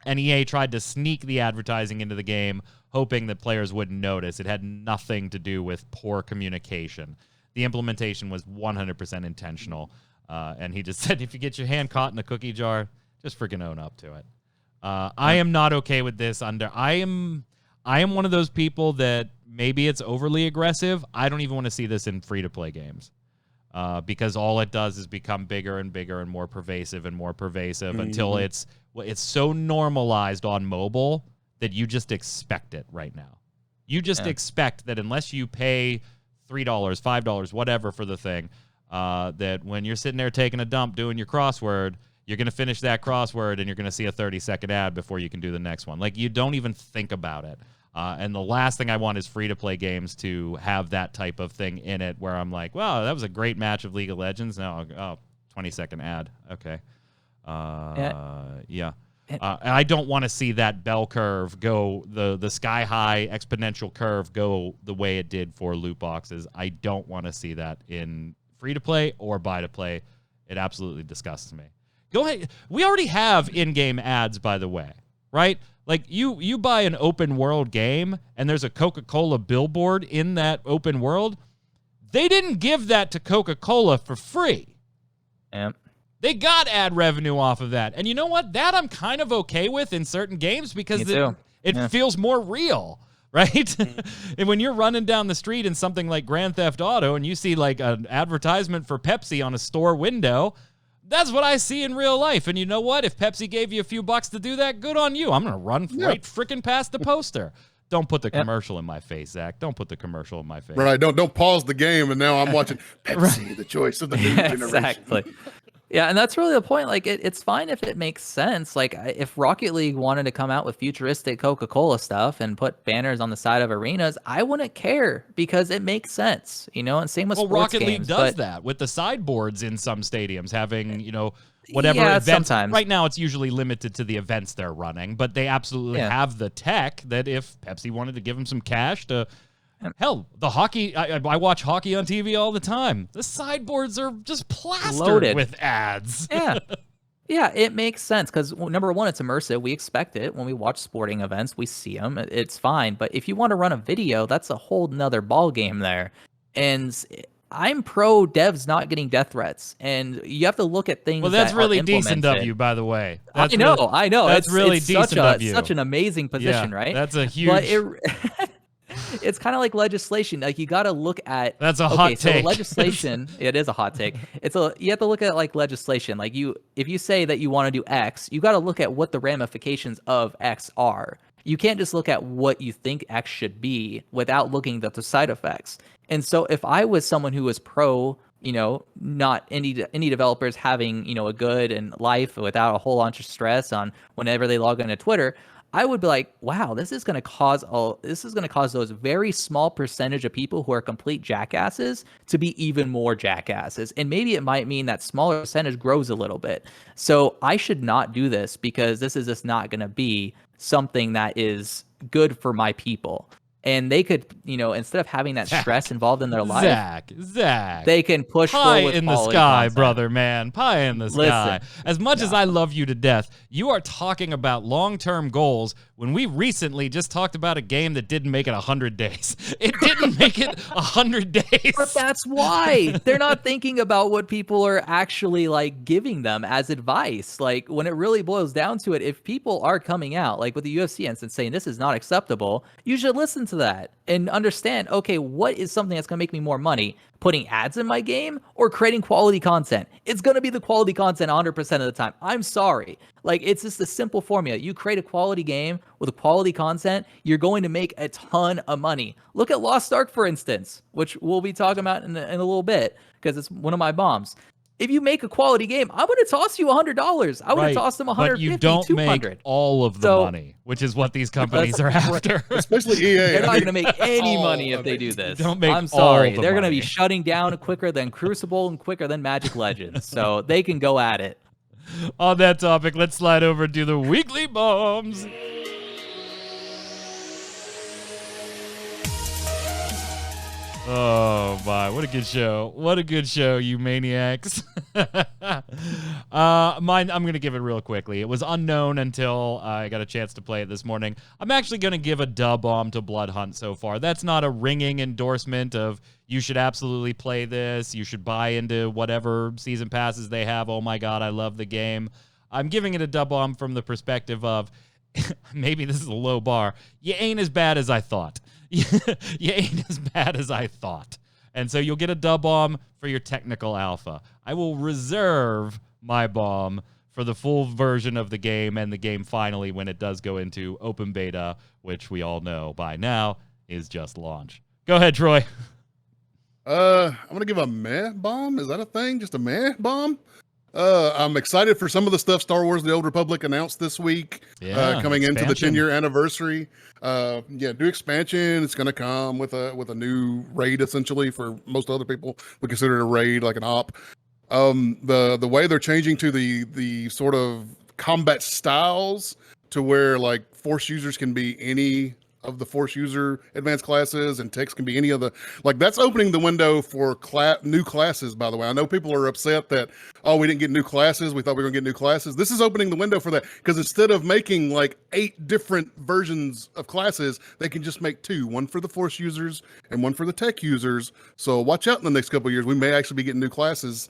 And EA tried to sneak the advertising into the game, hoping that players wouldn't notice. It had nothing to do with poor communication. The implementation was 100% intentional. And he just said, if you get your hand caught in a cookie jar, just freaking own up to it. I am not okay with this. I am one of those people that maybe it's overly aggressive. I don't even want to see this in free-to-play games. Because all it does is become bigger and bigger and more pervasive until it's so normalized on mobile that you just expect it right now. You just expect that unless you pay $3, $5, whatever for the thing, that when you're sitting there taking a dump doing your crossword, you're going to finish that crossword and you're going to see a 30-second ad before you can do the next one. Like, you don't even think about it. And the last thing I want is free-to-play games to have that type of thing in it where I'm like, wow, that was a great match of League of Legends. Now, 20-second ad. Okay. Yeah. And I don't want to see that bell curve go, the sky-high exponential curve go the way it did for loot boxes. I don't want to see that in free-to-play or buy-to-play. It absolutely disgusts me. Go ahead. We already have in-game ads, by the way, right? Like, you buy an open world game and there's a Coca-Cola billboard in that open world. They didn't give that to Coca-Cola for free. Yep. They got ad revenue off of that. And you know what? That I'm kind of okay with in certain games because it feels more real, right? And when you're running down the street in something like Grand Theft Auto and you see like an advertisement for Pepsi on a store window, that's what I see in real life. And you know what? If Pepsi gave you a few bucks to do that, good on you. I'm going to run right freaking past the poster. Don't put the commercial in my face, Zach. Don't put the commercial in my face. Right. Don't pause the game and now I'm watching Pepsi, the choice of the new generation. Exactly. Yeah, and that's really the point. Like, it's fine if it makes sense. Like, if Rocket League wanted to come out with futuristic Coca-Cola stuff and put banners on the side of arenas, I wouldn't care because it makes sense, you know. And same with sports Rocket games, League does that with the sideboards in some stadiums, having whatever events. Sometimes. Right now, it's usually limited to the events they're running, but they absolutely have the tech that if Pepsi wanted to give them some cash to. Hell, the hockey, I watch hockey on TV all the time. The sideboards are just plastered with ads. Yeah, it makes sense because, number one, it's immersive. We expect it. When we watch sporting events, we see them. It's fine. But if you want to run a video, that's a whole nother ball game there. And I'm pro devs not getting death threats. And you have to look at things. Well, that's that really are decent of you, by the way. I know. That's really decent of you. Such an amazing position, right? That's a huge. But it's kind of like legislation. Like, you got to look at. That's a hot take. So legislation. It is a hot take. You have to look at like legislation. Like, if you say that you want to do X, you got to look at what the ramifications of X are. You can't just look at what you think X should be without looking at the side effects. And so, if I was someone who was pro, not any developers having a good and life without a whole bunch of stress on whenever they log into Twitter, I would be like, wow, this is going to cause those very small percentage of people who are complete jackasses to be even more jackasses. And maybe it might mean that smaller percentage grows a little bit. So I should not do this because this is just not going to be something that is good for my people. And they could, instead of having that stress involved in their life, Zach, they can push pie forward in the sky, content. Brother man, pie in the sky. As much as I love you to death, you are talking about long-term goals when we recently just talked about a game that didn't make it 100 days. It didn't make it 100 days. But that's why they're not thinking about what people are actually like giving them as advice. Like, when it really boils down to it, if people are coming out, like with the UFC instance, saying this is not acceptable, you should listen to that and understand, okay, what is something that's going to make me more money? Putting ads in my game or creating quality content? It's going to be the quality content 100% of the time. I'm sorry. Like, it's just a simple formula. You create a quality game with quality content, you're going to make a ton of money. Look at Lost Ark, for instance, which we'll be talking about in a little bit because it's one of my bombs. If you make a quality game, I'm going to toss you $100. I would have tossed them $150, but you don't $200. make all of the money, which is what these companies are after. Especially EA. They're not going to make any money if they do this. Don't make I'm sorry. all They're going to money. be shutting down quicker than Crucible and quicker than Magic Legends. So they can go at it. On that topic, let's slide over to the weekly bombs. Oh my, what a good show. What a good show, you maniacs. Mine, I'm going to give it real quickly. It was unknown until I got a chance to play it this morning. I'm actually going to give a dub bomb to Bloodhunt so far. That's not a ringing endorsement of you should absolutely play this. You should buy into whatever season passes they have. Oh my God, I love the game. I'm giving it a dub bomb from the perspective of maybe this is a low bar. You ain't as bad as I thought. You ain't as bad as I thought. And so you'll get a dub bomb for your technical alpha. I will reserve my bomb for the full version of the game and the game finally when it does go into open beta, which we all know by now is just launch. Go ahead, Troy. I'm going to give a meh bomb. Is that a thing? Just a meh bomb? I'm excited for some of the stuff Star Wars The Old Republic announced this week, coming into the 10-year anniversary. New expansion. It's going to come with a new raid, essentially. For most other people, we consider it a raid, like an op. The way they're changing to the sort of combat styles to where like Force users can be any of the Force user advanced classes, and techs can be any of the, like, that's opening the window for new classes, by the way. I know people are upset that, oh, we didn't get new classes. We thought we were going to get new classes. This is opening the window for that, because instead of making like 8 different versions of classes, they can just make 2, one for the Force users and one for the tech users. So watch out in the next couple of years. We may actually be getting new classes.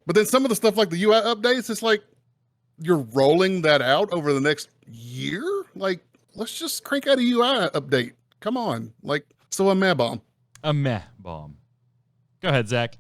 But then some of the stuff like the UI updates, it's like you're rolling that out over the next year. Like, let's just crank out a UI update. Come on. Like, so a meh bomb. A meh bomb. Go ahead, Zach.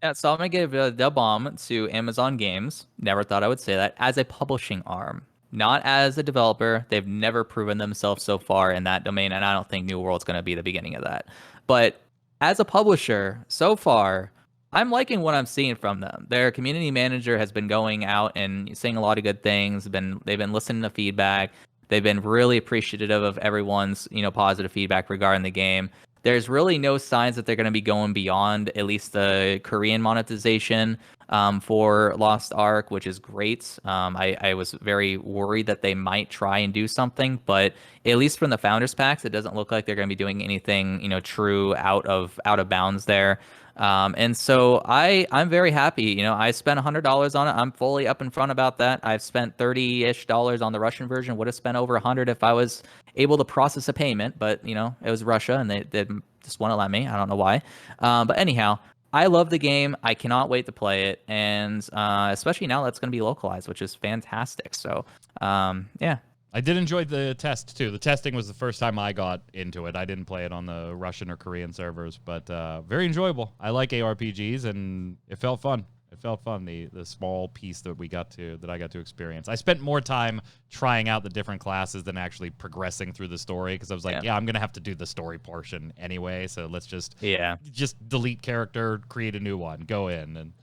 Yeah, so I'm going to give a dub bomb to Amazon Games. Never thought I would say that. As a publishing arm, not as a developer. They've never proven themselves so far in that domain, and I don't think New World's going to be the beginning of that. But as a publisher, so far, I'm liking what I'm seeing from them. Their community manager has been going out and saying a lot of good things. They've been listening to feedback. They've been really appreciative of everyone's, positive feedback regarding the game. There's really no signs that they're going to be going beyond at least the Korean monetization for Lost Ark, which is great. I was very worried that they might try and do something, but at least from the founders packs, it doesn't look like they're going to be doing anything, true out of bounds there. And so I'm very happy. I spent $100 on it. I'm fully up in front about that. I've spent $30-ish on the Russian version. Would have spent over $100 if I was able to process a payment, but it was Russia and they just wouldn't let me. I don't know why. But anyhow, I love the game. I cannot wait to play it. And, especially now that's going to be localized, which is fantastic. So, yeah. I did enjoy the test, too. The testing was the first time I got into it. I didn't play it on the Russian or Korean servers, but very enjoyable. I like ARPGs, and it felt fun. It felt fun, the small piece that I got to experience. I spent more time trying out the different classes than actually progressing through the story, because I was like, I'm going to have to do the story portion anyway, so let's just delete character, create a new one, go in, and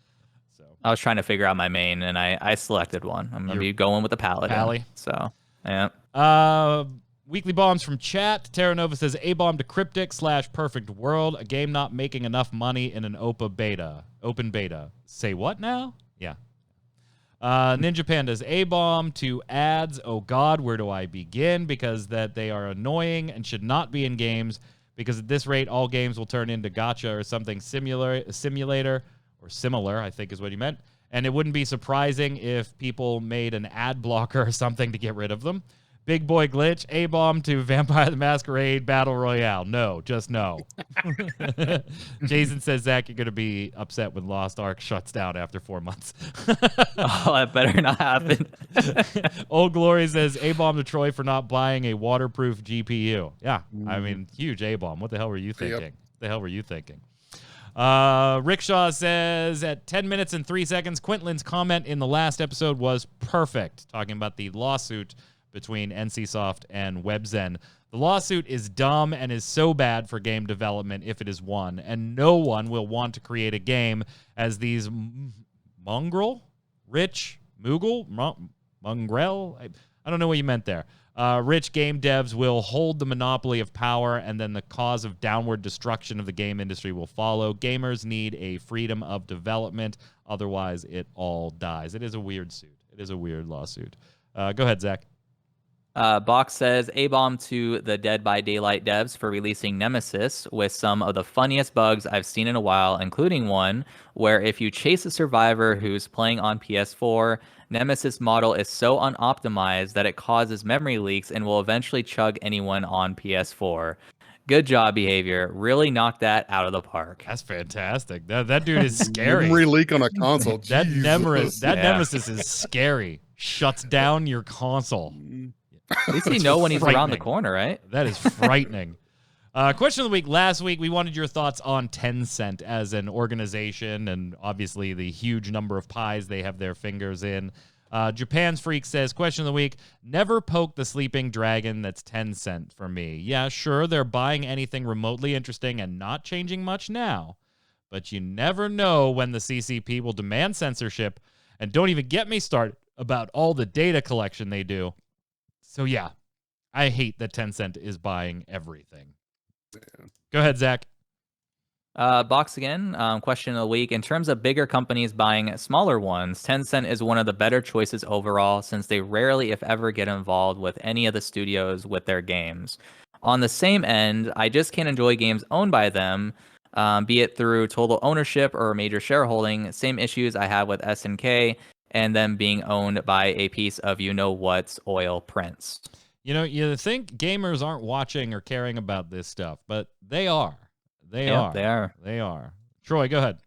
so. I was trying to figure out my main, and I selected one. I'm going to be going with the Paladin. Pally. So... yeah. Weekly bombs from chat. Terra Nova says A-bomb to Cryptic / Perfect World, a game not making enough money in an open beta. Say what now? Yeah. Ninja Panda's A-bomb to ads. Oh God, where do I begin? Because that they are annoying and should not be in games, because at this rate all games will turn into gacha or something similar, I think is what he meant. And it wouldn't be surprising if people made an ad blocker or something to get rid of them. Big Boy Glitch, A-bomb to Vampire the Masquerade Battle Royale. No, just no. Jason says, Zach, you're going to be upset when Lost Ark shuts down after 4 months. Oh, that better not happen. Old Glory says, A-bomb to Troy for not buying a waterproof GPU. Yeah, I mean, huge A-bomb. What the hell were you thinking? Yep. What the hell were you thinking? Rickshaw says at 10 minutes and 3 seconds, Quintlin's comment in the last episode was perfect, talking about the lawsuit between NCSoft and WebZen. The lawsuit is dumb and is so bad for game development if it is won, and no one will want to create a game as these mongrel, rich, Moogle, mongrel. I don't know what you meant there. Rich game devs will hold the monopoly of power, and then the cause of downward destruction of the game industry will follow. Gamers need a freedom of development. Otherwise, it all dies. It is a weird suit. It is a weird lawsuit. Go ahead, Zach. Box says, A-bomb to the Dead by Daylight devs for releasing Nemesis with some of the funniest bugs I've seen in a while, including one where if you chase a survivor who's playing on PS4, Nemesis model is so unoptimized that it causes memory leaks and will eventually chug anyone on PS4. Good job, Behavior. Really knocked that out of the park. That's fantastic. That dude is scary. Memory leak on a console. That Jesus. Nemesis is scary. Shuts down your console. At least you know when he's around the corner, right? That is frightening. Question of the week. Last week, we wanted your thoughts on Tencent as an organization and obviously the huge number of pies they have their fingers in. Japan's Freak says, question of the week, never poke the sleeping dragon that's Tencent for me. Yeah, sure, they're buying anything remotely interesting and not changing much now. But you never know when the CCP will demand censorship. And don't even get me started about all the data collection they do. So yeah, I hate that Tencent is buying everything. Yeah. Go ahead, Zach. Box again. Question of the week. In terms of bigger companies buying smaller ones, Tencent is one of the better choices overall since they rarely, if ever, get involved with any of the studios with their games. On the same end, I just can't enjoy games owned by them, be it through total ownership or major shareholding. Same issues I have with SNK and them being owned by a piece of you-know-what's oil prince. You know, you think gamers aren't watching or caring about this stuff, but they are. They are. Troy, go ahead.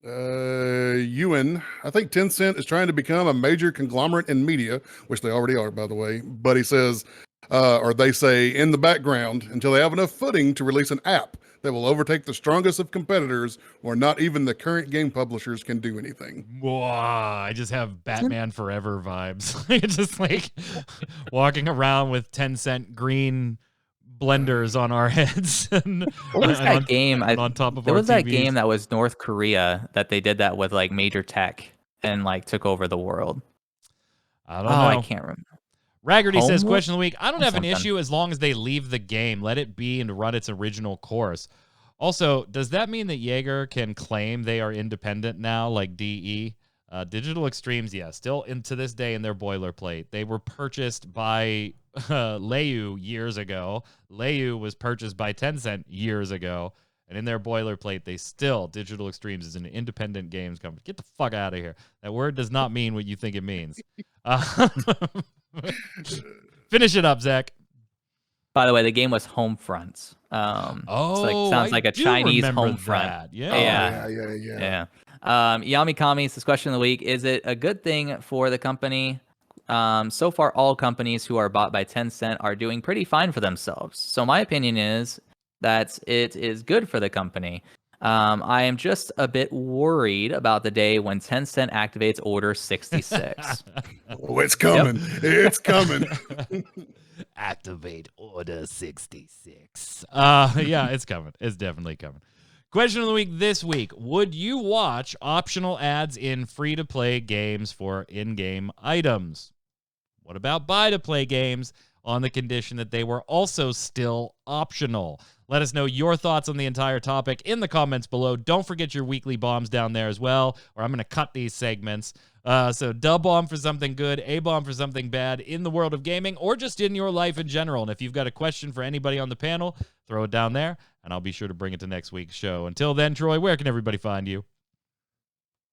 Ewan, I think Tencent is trying to become a major conglomerate in media, which they already are, by the way. But he says, or they say in the background, until they have enough footing to release an app that will overtake the strongest of competitors, or not even the current game publishers can do anything. Whoa, I just have Batman Forever vibes. Just like walking around with 10-cent green blenders on our heads. What was that game? On top of there our was that TVs. game that was North Korea that they did that with like major tech and like took over the world. I don't know. I can't remember. Raggerty says, Homework? question of the week, I don't have an Something. issue as long as they leave the game. Let it be and run its original course. Also, does that mean that Jaeger can claim they are independent now, like DE? Digital Extremes, yeah, still to this day in their boilerplate. They were purchased by Leiyu years ago. Leiyu was purchased by Tencent years ago. And in their boilerplate, Digital Extremes is an independent games company. Get the fuck out of here. That word does not mean what you think it means. Finish it up, Zach. By the way, the game was Homefront. Sounds like a do Chinese remember Homefront. that. Yeah. Yeah. Yami Kami says, question of the week, is it a good thing for the company? So far, all companies who are bought by Tencent are doing pretty fine for themselves. So my opinion is that it is good for the company. I am just a bit worried about the day when Tencent activates Order 66. Oh, it's coming. Yep. It's coming. Activate Order 66. Yeah, it's coming. It's definitely coming. Question of the week this week. Would you watch optional ads in free-to-play games for in-game items? What about buy-to-play games on the condition that they were also still optional? Let us know your thoughts on the entire topic in the comments below. Don't forget your weekly bombs down there as well, or I'm going to cut these segments. So dub bomb for something good, A bomb for something bad in the world of gaming, or just in your life in general. And if you've got a question for anybody on the panel, throw it down there, and I'll be sure to bring it to next week's show. Until then, Troy, where can everybody find you?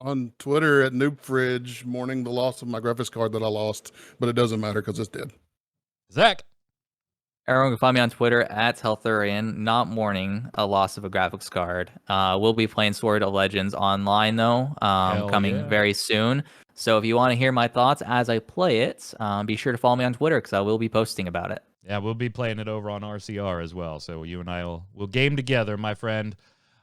On Twitter at NoobFridge, mourning the loss of my graphics card that I lost, but it doesn't matter because it's dead. Zach. Everyone can find me on Twitter at Healthurian, not mourning a loss of a graphics card. We'll be playing Sword of Legends online, though, coming very soon. So if you want to hear my thoughts as I play it, be sure to follow me on Twitter because I will be posting about it. Yeah, we'll be playing it over on RCR as well. So you and I will game together, my friend.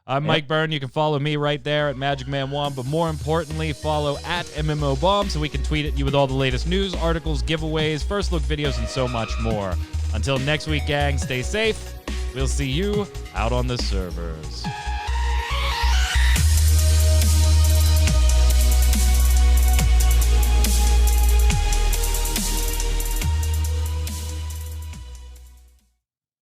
I'm Mike Byrne. You can follow me right there at magicman1, but more importantly, follow at MMOBomb so we can tweet at you with all the latest news, articles, giveaways, first look videos, and so much more. Until next week, gang, stay safe. We'll see you out on the servers.